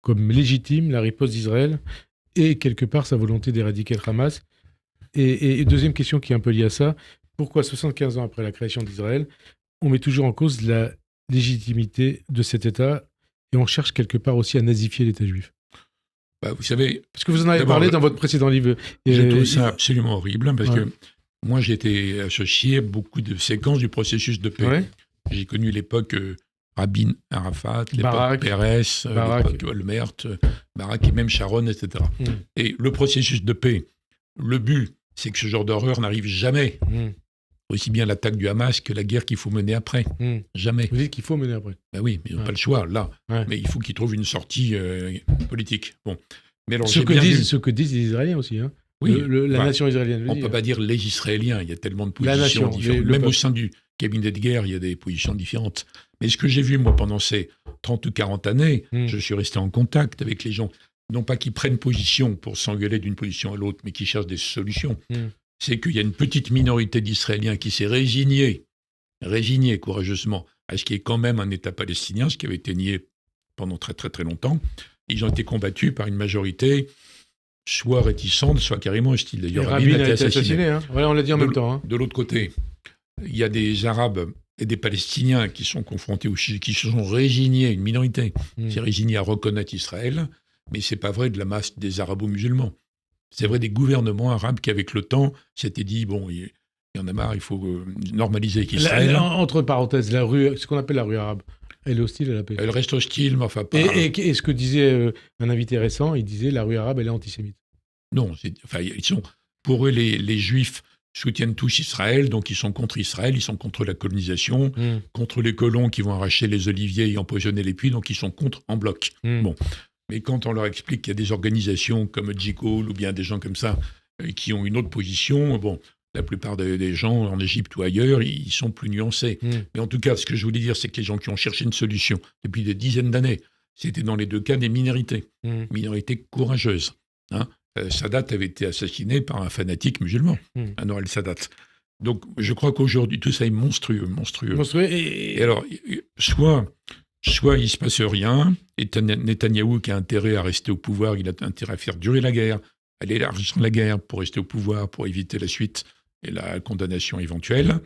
comme légitime la riposte d'Israël et quelque part sa volonté d'éradiquer le Hamas? Et deuxième question qui est un peu liée à ça, pourquoi 75 ans après la création d'Israël, on met toujours en cause la légitimité de cet État et on cherche quelque part aussi à nazifier l'État juif? Vous savez... Parce que vous en avez parlé dans votre précédent livre. Je trouve ça absolument horrible parce que moi j'ai été associé à beaucoup de séquences du processus de paix. Ouais. J'ai connu l'époque Rabin, Arafat, l'époque Pérez, l'époque Olmert, Barak et même Sharon, etc. Et le processus de paix, le but, c'est que ce genre d'horreur n'arrive jamais. aussi bien l'attaque du Hamas que la guerre qu'il faut mener après. Jamais. Vous dites qu'il faut mener après. Ben oui, mais ils n'ont pas le choix, là. Ouais. Mais il faut qu'ils trouvent une sortie politique. Bon. Mais alors, ce que disent les Israéliens aussi. Hein. Oui, la nation israélienne. On ne peut pas dire les Israéliens, il y a tellement de positions différentes. Même au sein du cabinet de guerre, il y a des positions différentes. Mais ce que j'ai vu, moi, pendant ces 30 ou 40 années, je suis resté en contact avec les gens, non pas qui prennent position pour s'engueuler d'une position à l'autre, mais qui cherchent des solutions. C'est qu'il y a une petite minorité d'Israéliens qui s'est résignée courageusement à ce qui est quand même un État palestinien, ce qui avait été nié pendant très très très longtemps. Ils ont été combattus par une majorité soit réticente, soit carrément hostile. D'ailleurs, Rabin a été assassiné. Hein. Voilà, on l'a dit en même temps. Hein. De l'autre côté, il y a des Arabes et des Palestiniens qui sont confrontés qui se sont résignés, une minorité, s'est résignée à reconnaître Israël, mais c'est pas vrai de la masse des arabo-musulmans. C'est vrai des gouvernements arabes qui, avec le temps, s'étaient dit, bon, il y en a marre, il faut normaliser avec Israël. Entre parenthèses, la rue, ce qu'on appelle la rue arabe, elle est hostile à la paix. Elle reste hostile, mais enfin pas... Et ce que disait un invité récent, il disait la rue arabe, elle est antisémite. Non, pour eux, les Juifs soutiennent tous Israël, donc ils sont contre Israël, ils sont contre la colonisation, contre les colons qui vont arracher les oliviers et empoisonner les puits, donc ils sont contre en bloc. Bon. Mais quand on leur explique qu'il y a des organisations comme J-Call ou bien des gens comme ça qui ont une autre position, bon, la plupart des gens en Égypte ou ailleurs, ils sont plus nuancés. Mais en tout cas, ce que je voulais dire, c'est que les gens qui ont cherché une solution depuis des dizaines d'années, c'était dans les deux cas des minorités, minorités courageuses. Hein. Sadat avait été assassiné par un fanatique musulman, Anwar el-Sadat. Donc, je crois qu'aujourd'hui, tout ça est monstrueux. Et alors, soit il ne se passe rien, et Netanyahou, qui a intérêt à rester au pouvoir, il a intérêt à faire durer la guerre, à élargir la guerre pour rester au pouvoir, pour éviter la suite et la condamnation éventuelle.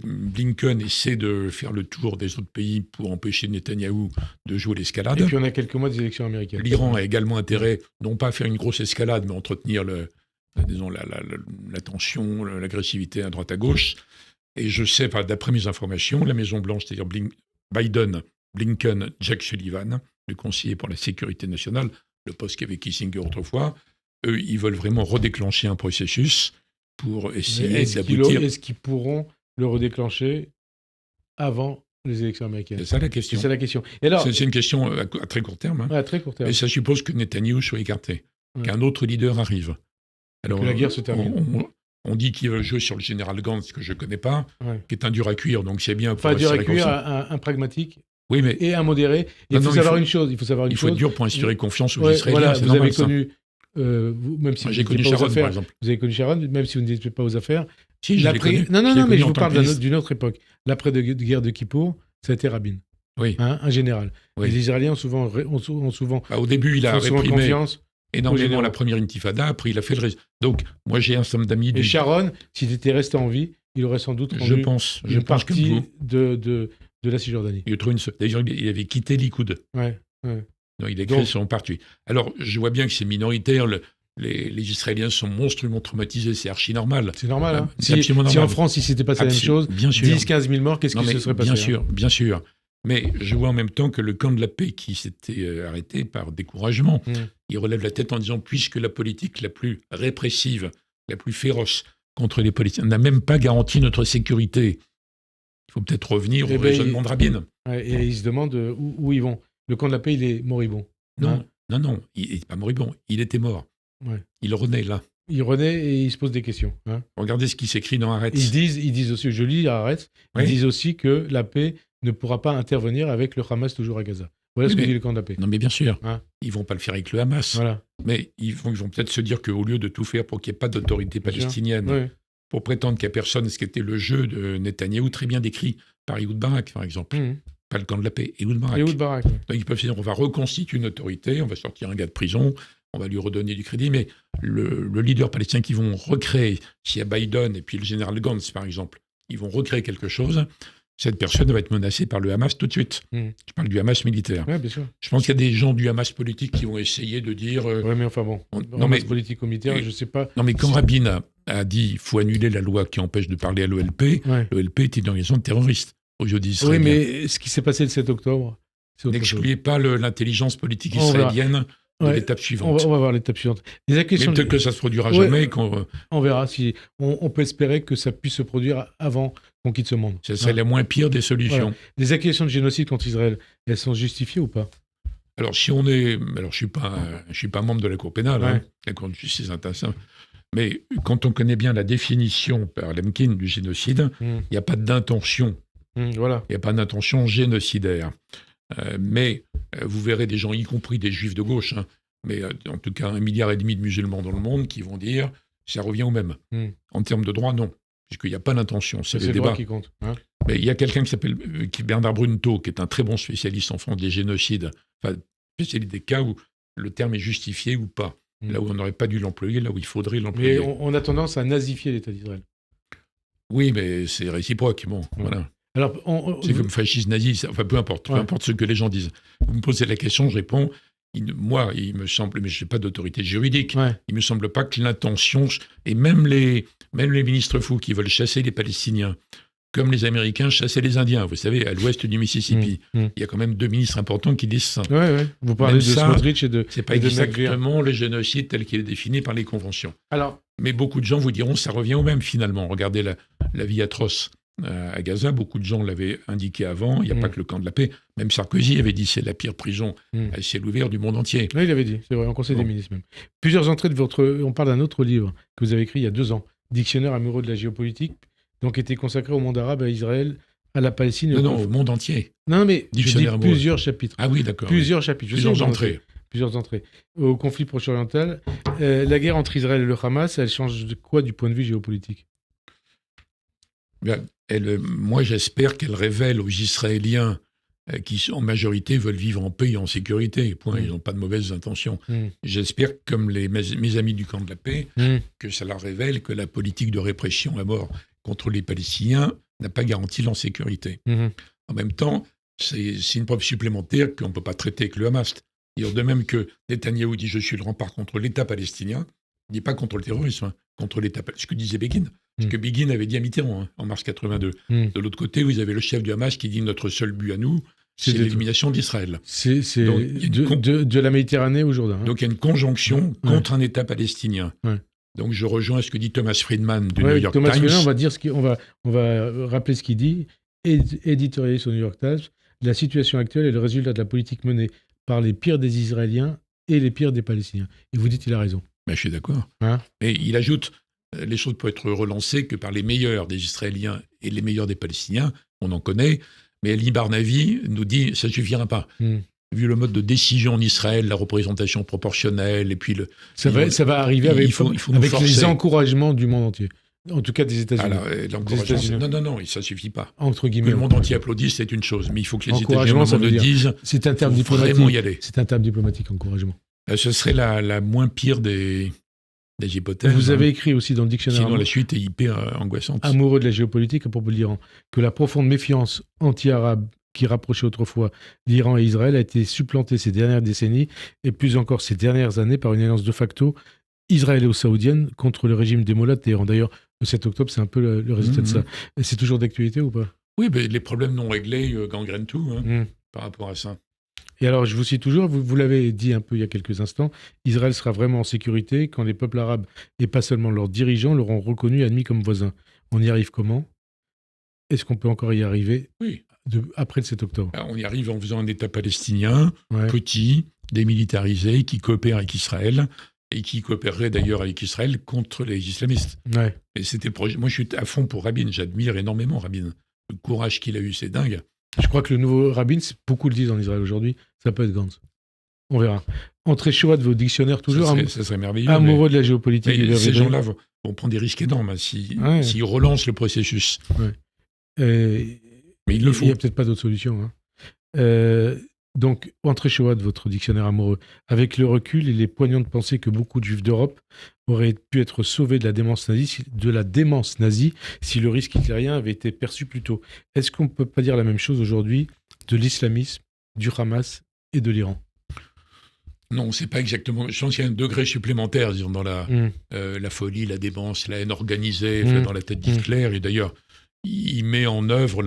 Blinken essaie de faire le tour des autres pays pour empêcher Netanyahou de jouer l'escalade. Et puis on a quelques mois des élections américaines. L'Iran a également intérêt, non pas à faire une grosse escalade, mais à entretenir la tension, l'agressivité à droite à gauche. Et je sais, d'après mes informations, la Maison-Blanche, c'est-à-dire Biden, Blinken, Jack Sullivan, le conseiller pour la sécurité nationale, le poste qu'avait Kissinger autrefois, eux, ils veulent vraiment redéclencher un processus pour essayer d'aboutir. Est-ce qu'ils pourront le redéclencher avant les élections américaines? C'est ça la question. C'est la question. Et alors, c'est une question à très court terme. Hein. À très court terme. Et ça suppose que Netanyahou soit écarté, qu'un autre leader arrive. Alors, que la guerre se termine. On dit qu'il veut jouer sur le général Gantz, que je ne connais pas, qui est un dur à cuire, donc c'est bien. Enfin, dur à cuire, un pragmatique. Oui, mais... Et un modéré. Il faut savoir une chose. Il faut être dur pour inspirer confiance aux Israéliens. Voilà, c'est vous normal, avez connu... même si j'ai connu Sharon, par exemple. Vous avez connu Sharon, même si vous n'étiez pas aux affaires. Si, je l'ai connu. Non, mais je vous parle d'une autre époque. L'après-guerre de Kippour, ça a été Rabin. Oui. Hein, un général. Oui. Les Israéliens ont souvent au début, il a réprimé confiance énormément la première intifada. Après, il a fait le reste. Donc, moi, j'ai un certain nombre d'amis. Et Sharon, s'il était resté en vie, il aurait sans doute rendu une partie de la Cisjordanie. D'ailleurs, il avait quitté Likoud. Ouais. Donc, il a créé son parti. Alors, je vois bien que c'est minoritaire. Les Israéliens sont monstrueusement traumatisés. C'est archi normal. C'est normal. Hein. C'est absolument normal. Si en France, il s'était passé la même chose, 10-15 000 morts, qu'est-ce qui se serait passé? Bien sûr. Mais je vois en même temps que le camp de la paix qui s'était arrêté par découragement, il relève la tête en disant, puisque la politique la plus répressive, la plus féroce contre les politiciens n'a même pas garanti notre sécurité, il faut peut-être revenir au raisonnement de Rabin. Et ils se demandent où ils vont. Le camp de la paix, il est moribond. Non, il n'est pas moribond, il était mort. Ouais. Il renaît là. Il renaît et il se pose des questions. Hein. Regardez ce qui s'écrit dans Haaretz. Ils disent aussi, je lis Haaretz, ils disent aussi que la paix ne pourra pas intervenir avec le Hamas toujours à Gaza. Voilà ce que dit le camp de la paix. Non, mais bien sûr. Hein. Ils ne vont pas le faire avec le Hamas. Voilà. Mais ils vont peut-être se dire qu'au lieu de tout faire pour qu'il n'y ait pas d'autorité palestinienne, pour prétendre qu'il n'y a personne, ce qui était le jeu de Netanyahou, très bien décrit par Ehud Barak, par exemple. Pas le camp de la paix, Ehud Barak. Donc ils peuvent se dire, on va reconstituer une autorité, on va sortir un gars de prison, on va lui redonner du crédit, mais le leader palestinien qu'ils vont recréer, s'il y a Biden et puis le général Gantz, par exemple, ils vont recréer quelque chose, cette personne va être menacée par le Hamas tout de suite. Je parle du Hamas militaire. Oui, bien sûr. Je pense qu'il y a des gens du Hamas politique qui vont essayer de dire... Oui, mais enfin bon, Hamas politique ou militaire, je ne sais pas... Non, mais quand Rabin a dit qu'il faut annuler la loi qui empêche de parler à l'OLP, l'OLP est une organisation terroriste aux yeux d'Israël. Oui, mais ce qui s'est passé le 7 octobre... N'excluez pas l'intelligence politique israélienne de l'étape suivante. On va voir l'étape suivante. Les accusations mais peut-être que ça se produira jamais. On verra si on peut espérer que ça puisse se produire avant qu'on quitte ce monde. Ce serait la moins pire des solutions. Voilà. Les accusations de génocide contre Israël, elles sont justifiées ou pas? Alors, je suis pas membre de la Cour pénale, la Cour de justice internationale. Mais quand on connaît bien la définition par Lemkin du génocide, il n'y a pas d'intention. Voilà. Il n'y a pas d'intention génocidaire. Mais vous verrez des gens, y compris des juifs de gauche, mais en tout cas 1,5 milliard de musulmans dans le monde, qui vont dire ça revient au même. En termes de droit, non. Puisqu'il n'y a pas d'intention. C'est le droit qui compte. Mais il y a quelqu'un qui s'appelle Bernard Brunto, qui est un très bon spécialiste en France des génocides, spécialiste des cas où le terme est justifié ou pas. Là où on n'aurait pas dû l'employer, là où il faudrait l'employer. Mais on a tendance à nazifier l'État d'Israël. Oui, mais c'est réciproque. Bon, voilà. Alors, c'est comme fasciste, nazi, peu importe ce que les gens disent. Vous me posez la question, je réponds. Moi, il me semble, mais je n'ai pas d'autorité juridique, il ne me semble pas que l'intention, et même les ministres fous qui veulent chasser les Palestiniens, comme les Américains chassaient les Indiens, vous savez, à l'ouest du Mississippi, il y a quand même 2 ministres importants qui disent ça. Vous parlez de Smotrich et de... C'est pas exactement le génocide tel qu'il est défini par les conventions. Mais beaucoup de gens vous diront ça revient au même finalement. Regardez la vie atroce à Gaza, beaucoup de gens l'avaient indiqué avant, il n'y a pas que le camp de la paix. Même Sarkozy avait dit c'est la pire prison à ciel ouvert du monde entier. Oui, il avait dit, c'est vrai, en Conseil des ministres même. Plusieurs entrées de votre... On parle d'un autre livre que vous avez écrit il y a 2 ans, Dictionnaire amoureux de la géopolitique, donc était consacré au monde arabe, à Israël, à la Palestine... Non, au monde entier. Non, mais je dis plusieurs chapitres. Ah oui, d'accord. Plusieurs chapitres. Plusieurs entrées. Plusieurs entrées. Au conflit proche-oriental, la guerre entre Israël et le Hamas, elle change de quoi du point de vue géopolitique? Moi, j'espère qu'elle révèle aux Israéliens qui, en majorité, veulent vivre en paix et en sécurité. Point, ils n'ont pas de mauvaises intentions. J'espère, comme mes amis du camp de la paix, que ça leur révèle que la politique de répression à mort contre les Palestiniens n'a pas garanti leur sécurité. En même temps, c'est une preuve supplémentaire qu'on ne peut pas traiter avec le Hamas. De même que Netanyahou dit « je suis le rempart contre l'État palestinien », il ne dit pas contre le terrorisme, contre l'État palestinien. Ce que disait Begin. Ce que Begin avait dit à Mitterrand en mars 82. De l'autre côté, vous avez le chef du Hamas qui dit « notre seul but à nous, c'est l'élimination d'Israël ». C'est de la Méditerranée au Jourdain. Donc il y a une conjonction contre un État palestinien. Donc je rejoins ce que dit Thomas Friedman du New York Times. Friedman, on va rappeler ce qu'il dit. Éditorialiste au New York Times, la situation actuelle est le résultat de la politique menée par les pires des Israéliens et les pires des Palestiniens. Et vous dites qu'il a raison. Je suis d'accord. Et il ajoute, les choses peuvent être relancées que par les meilleurs des Israéliens et les meilleurs des Palestiniens, on en connaît, mais Ali Barnavi nous dit ça ne suffira pas. Vu le mode de décision en Israël, la représentation proportionnelle, et puis ça va arriver avec les encouragements du monde entier. En tout cas, des États-Unis. Non, ça ne suffit pas. Entre guillemets. Que le monde entier applaudisse, c'est une chose. Mais il faut que les États-Unis disent c'est un terme diplomatique. Vraiment y aller. C'est un terme diplomatique, encouragement. Ce serait la moins pire des hypothèses. Vous avez écrit aussi dans le dictionnaire. Sinon, la suite est hyper angoissante. Amoureux de la géopolitique à propos de l'Iran, que la profonde méfiance anti-arabe qui rapprochait autrefois l'Iran et Israël a été supplantée ces dernières décennies et plus encore ces dernières années par une alliance de facto israélo-saoudienne contre le régime des mollahs de Téhéran. D'ailleurs, le 7 octobre, c'est un peu le résultat de ça. Et c'est toujours d'actualité ou pas? Oui, mais les problèmes non réglés gangrènent tout par rapport à ça. Et alors, je vous cite toujours, vous l'avez dit un peu il y a quelques instants, Israël sera vraiment en sécurité quand les peuples arabes, et pas seulement leurs dirigeants, l'auront reconnu et admis comme voisin. On y arrive comment? Est-ce qu'on peut encore y arriver après le 7 octobre? On y arrive en faisant un État palestinien, petit, démilitarisé, qui coopère avec Israël, et qui coopérerait d'ailleurs avec Israël contre les islamistes. Et c'était le projet. Moi, je suis à fond pour Rabin. J'admire énormément Rabin. Le courage qu'il a eu, c'est dingue. Je crois que le nouveau Rabin, beaucoup le disent en Israël aujourd'hui, ça peut être Gantz. On verra. Entrée Shoah de vos dictionnaires, toujours. Ça serait merveilleux. Amoureux de la géopolitique. Ces gens-là vont prendre des risques énormes s'ils relancent le processus. Mais il le faut. Il n'y a peut-être pas d'autre solution. Donc, entrée Shoah de votre dictionnaire amoureux. Avec le recul, il est poignant de penser que beaucoup de juifs d'Europe auraient pu être sauvés de la démence nazie si le risque hitlérien avait été perçu plus tôt. Est-ce qu'on ne peut pas dire la même chose aujourd'hui de l'islamisme, du Hamas et de l'Iran? Non, c'est pas exactement. Je pense qu'il y a un degré supplémentaire, disons, dans la folie, la démence, la haine organisée dans la tête d'Hitler. Et d'ailleurs, il met en œuvre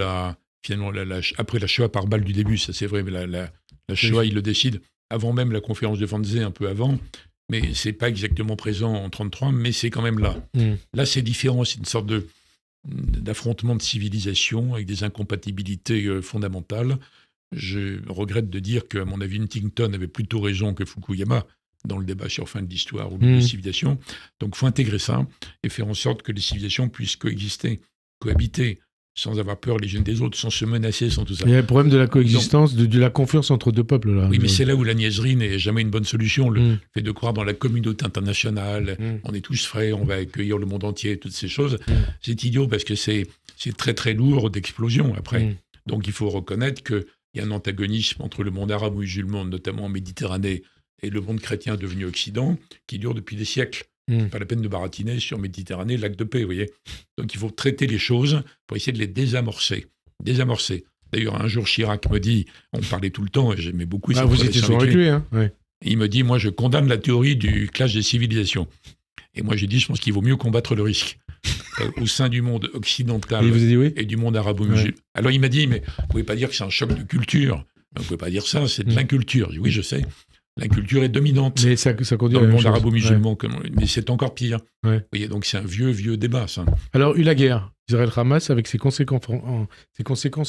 finalement, après la Shoah par balle du début, ça c'est vrai, mais la Shoah, il le décide. avant même la conférence de Wannsee, un peu avant, mais c'est pas exactement présent en 1933, mais c'est quand même là. Là, c'est différent, c'est une sorte d'affrontement de civilisation avec des incompatibilités fondamentales. Je regrette de dire qu'à mon avis, Huntington avait plutôt raison que Fukuyama dans le débat sur fin de l'histoire ou de civilisation. Donc, il faut intégrer ça et faire en sorte que les civilisations puissent cohabiter, sans avoir peur les unes des autres, sans se menacer, sans tout ça. Il y a le problème de la coexistence, de la confiance entre deux peuples. Là. Oui, mais c'est là où la niaiserie n'est jamais une bonne solution. Le fait de croire dans la communauté internationale, on est tous frères, on va accueillir le monde entier, toutes ces choses, c'est idiot parce que c'est très très lourd d'explosion après. Donc il faut reconnaître qu'il y a un antagonisme entre le monde arabe-musulman, notamment en Méditerranée, et le monde chrétien devenu Occident, qui dure depuis des siècles. Pas la peine de baratiner sur Méditerranée, lac de paix, vous voyez. Donc il faut traiter les choses pour essayer de les désamorcer. D'ailleurs, un jour, Chirac me dit, on parlait tout le temps, et j'aimais beaucoup... vous étiez souvent avec lui, hein. Ouais. Il me dit, moi, je condamne la théorie du clash des civilisations. Et moi, j'ai dit, je pense qu'il vaut mieux combattre le risque au sein du monde occidental et du monde arabo-musulman. Ouais. Alors il m'a dit, mais vous ne pouvez pas dire que c'est un choc de culture. Vous ne pouvez pas dire ça, c'est de l'inculture. Oui, je sais. L'inculture est dominante mais ça conduit dans le monde arabo-musulman, mais c'est encore pire. Ouais. Vous voyez, donc c'est un vieux débat, ça. Alors, la guerre, Israël-Hamas, avec ses conséquences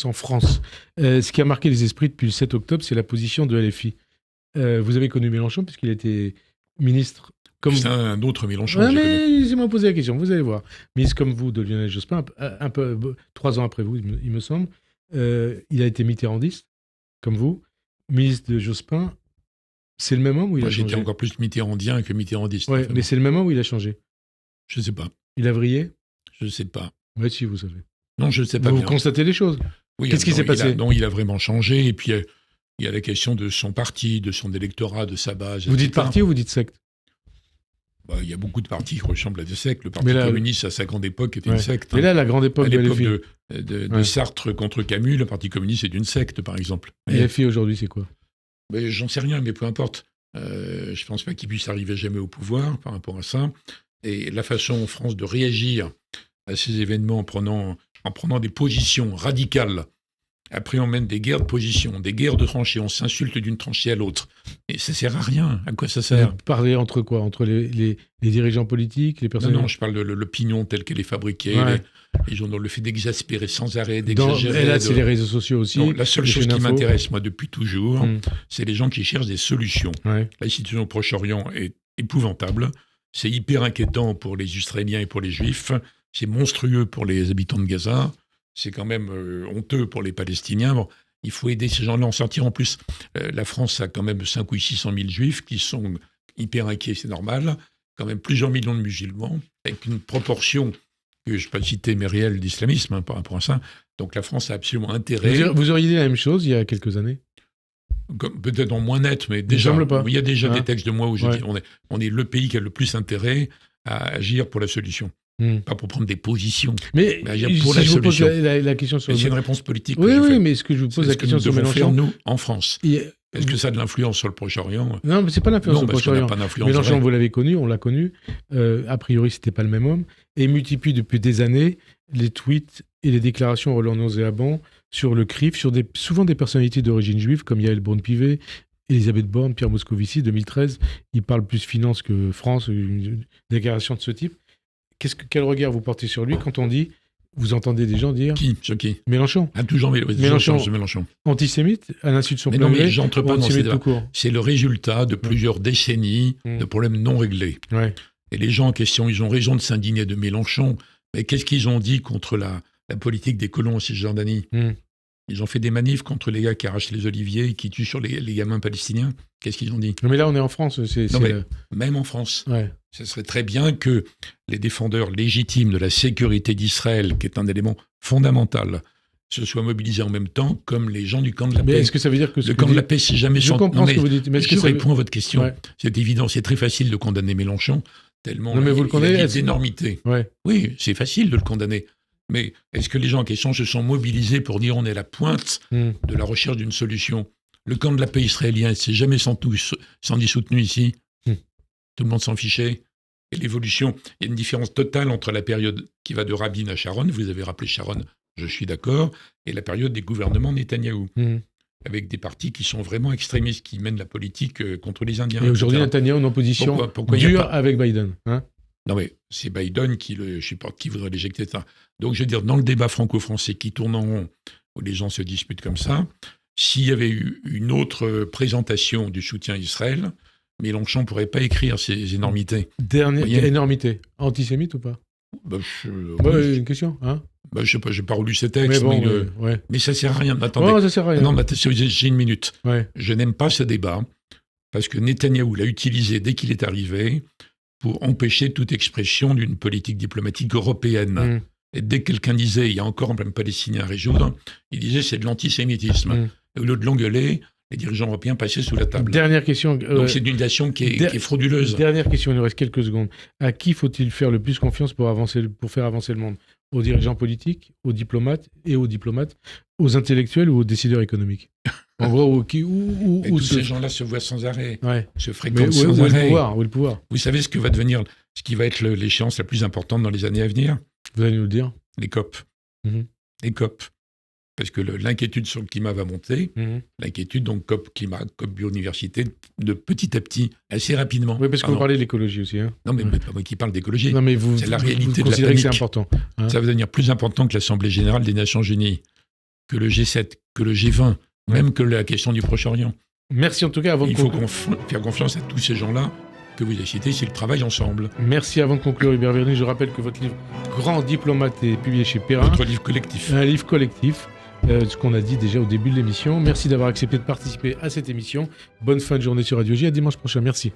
en France. Ce qui a marqué les esprits depuis le 7 octobre, c'est la position de LFI. Vous avez connu Mélenchon, puisqu'il était ministre... C'est un autre Mélenchon. Mais laissez-moi poser la question, vous allez voir. Ministre comme vous de Lionel Jospin, un peu 3 ans après vous, il me semble, il a été mitterrandiste, comme vous. Ministre de Jospin... C'est le moment où il a changé. J'étais encore plus mitterrandien que mitterrandiste. Ouais, mais c'est le moment où il a changé. Je ne sais pas. Il a vrillé ? Je ne sais pas. Oui, si, vous savez. Non, je ne sais pas. Vous constatez les choses. Oui, qu'est-ce qui s'est passé ? Non, il a vraiment changé. Et puis, il y a la question de son parti, de son électorat, de sa base. Vous dites parti ou vous dites secte ? Il y a beaucoup de partis qui ressemblent à des sectes. Le Parti communiste, à sa grande époque, était une secte. Mais là, la grande époque de LFI. De Sartre contre Camus, le Parti communiste est une secte, par exemple. LFI, aujourd'hui, c'est quoi ? J'en sais rien, mais peu importe. Je ne pense pas qu'il puisse arriver jamais au pouvoir par rapport à ça. Et la façon en France de réagir à ces événements en prenant des positions radicales. Après, on mène des guerres de position, des guerres de tranchées. On s'insulte d'une tranchée à l'autre. Et ça ne sert à rien. À quoi ça sert ? Parler entre quoi ? Entre les dirigeants politiques, les personnes... Non, je parle de l'opinion telle qu'elle est fabriquée. Les journaux, le fait d'exaspérer sans arrêt, d'exagérer. Et là, c'est les réseaux sociaux aussi. Non, la seule chose qui m'intéresse, moi, depuis toujours, c'est les gens qui cherchent des solutions. La situation au Proche-Orient est épouvantable. C'est hyper inquiétant pour les Israéliens et pour les Juifs. C'est monstrueux pour les habitants de Gaza. C'est quand même honteux pour les Palestiniens. Bon, il faut aider ces gens-là à en sortir. En plus, la France a quand même 500 ou 600 000 Juifs qui sont hyper inquiets, c'est normal. Quand même plusieurs millions de musulmans, avec une proportion... je ne vais pas citer, mais réel d'islamisme par rapport à ça. Donc la France a absolument intérêt... Vous auriez dit la même chose il y a quelques années ? Peut-être en moins net, mais déjà, il y a déjà des textes de moi où je dis on est le pays qui a le plus intérêt à agir pour la solution. Pas pour prendre des positions, mais agir pour la solution. Je vous pose la question sur... C'est une réponse politique. Oui, mais ce que je vous pose la question sur Mélenchon... faire, nous, en France. Est-ce que ça a de l'influence sur le Proche-Orient ? Non, mais ce n'est pas l'influence sur le Proche-Orient. Mélenchon, vous l'avez connu, on l'a connu. A priori, ce n'était pas le même homme. Et il multiplie depuis des années les tweets et les déclarations Roland nauséabonds sur le CRIF, sur souvent des personnalités d'origine juive, comme Yael Braun-Pivet, Elisabeth Borne, Pierre Moscovici, 2013. Il parle plus finance que France, une déclaration de ce type. Quel regard vous portez sur lui quand on dit... Vous entendez des gens dire... Qui ? Mélenchon. Toujours Mélenchon. Antisémite, à l'insu de son plein gré. Mais j'entre pas dans ces débats. C'est le résultat de plusieurs décennies de problèmes non réglés. Et les gens en question, ils ont raison de s'indigner de Mélenchon. Mais qu'est-ce qu'ils ont dit contre la politique des colons en Cisjordanie ? Ils ont fait des manifs contre les gars qui arrachent les oliviers et qui tuent sur les gamins palestiniens. Qu'est-ce qu'ils ont dit ? Mais là, on est en France. Même en France. Ce serait très bien que les défendeurs légitimes de la sécurité d'Israël, qui est un élément fondamental, se soient mobilisés en même temps, comme les gens du camp de la paix. Mais est-ce que ça veut dire que... Le camp de la paix, si jamais... Je comprends ce que vous dites. Mais je réponds à votre question. C'est évident, c'est très facile de condamner Mélenchon, tellement il a des énormités. Oui, c'est facile de le condamner. Mais est-ce que les gens en question se sont mobilisés pour dire on est à la pointe de la recherche d'une solution ? Le camp de la paix israélien, c'est jamais sans soutenu ici. Tout le monde s'en fichait. Et l'évolution, il y a une différence totale entre la période qui va de Rabin à Sharon, vous avez rappelé Sharon, je suis d'accord, et la période des gouvernements Netanyahou. avec des partis qui sont vraiment extrémistes, qui mènent la politique contre les Indiens. Et aujourd'hui, Netanyahu en opposition dure avec Biden. Hein, non mais c'est Biden je sais pas qui voudrait l'éjecter. Donc je veux dire, dans le débat franco-français qui tourne en rond, où les gens se disputent comme ça, s'il y avait eu une autre présentation du soutien à Israël, Mélenchon ne pourrait pas écrire ces énormités. Dernière énormité. Antisémite ou pas? Oui. Une question. Hein, je sais pas, j'ai pas relu ces textes, mais ça sert à rien. Attendez. Oh, ça sert à rien. Non, mais j'ai une minute. Ouais. Je n'aime pas ce débat parce que Netanyahou l'a utilisé dès qu'il est arrivé pour empêcher toute expression d'une politique diplomatique européenne. Et dès que quelqu'un disait il y a encore un problème palestinien à résoudre, il disait c'est de l'antisémitisme. Et au lieu de l'engueuler, les dirigeants européens passaient sous la table. Dernière question. Donc c'est une nation qui est frauduleuse. Dernière question, il nous reste quelques secondes. À qui faut-il faire le plus confiance pour faire avancer le monde? Aux dirigeants politiques, aux diplomates, aux intellectuels ou aux décideurs économiques? En gros, tous ces gens-là se voient sans arrêt, se fréquentent où sans arrêt. Où est le pouvoir? Vous savez ce qui va être l'échéance la plus importante dans les années à venir? Vous allez nous le dire? Les COP. Les COP. Parce que l'inquiétude sur le climat va monter. L'inquiétude, donc COP climat, COP biodiversité, de petit à petit, assez rapidement. Oui, parce que vous parlez de l'écologie aussi. Hein. Non, mais pas moi qui parle d'écologie. Non, mais c'est la réalité vous de la panique. Que c'est important. Hein, ça va devenir plus important que l'Assemblée générale des Nations unies, que le G7, que le G20, même que la question du Proche-Orient. Merci en tout cas. Il faut faire confiance à tous ces gens-là que vous avez cités, c'est le travail ensemble. Merci. Avant de conclure, Hubert Védrine, je rappelle que votre livre Grand diplomate est publié chez Perrin. Votre livre collectif. Un livre collectif. Ce qu'on a dit déjà au début de l'émission. Merci d'avoir accepté de participer à cette émission. Bonne fin de journée sur Radio J. À dimanche prochain. Merci.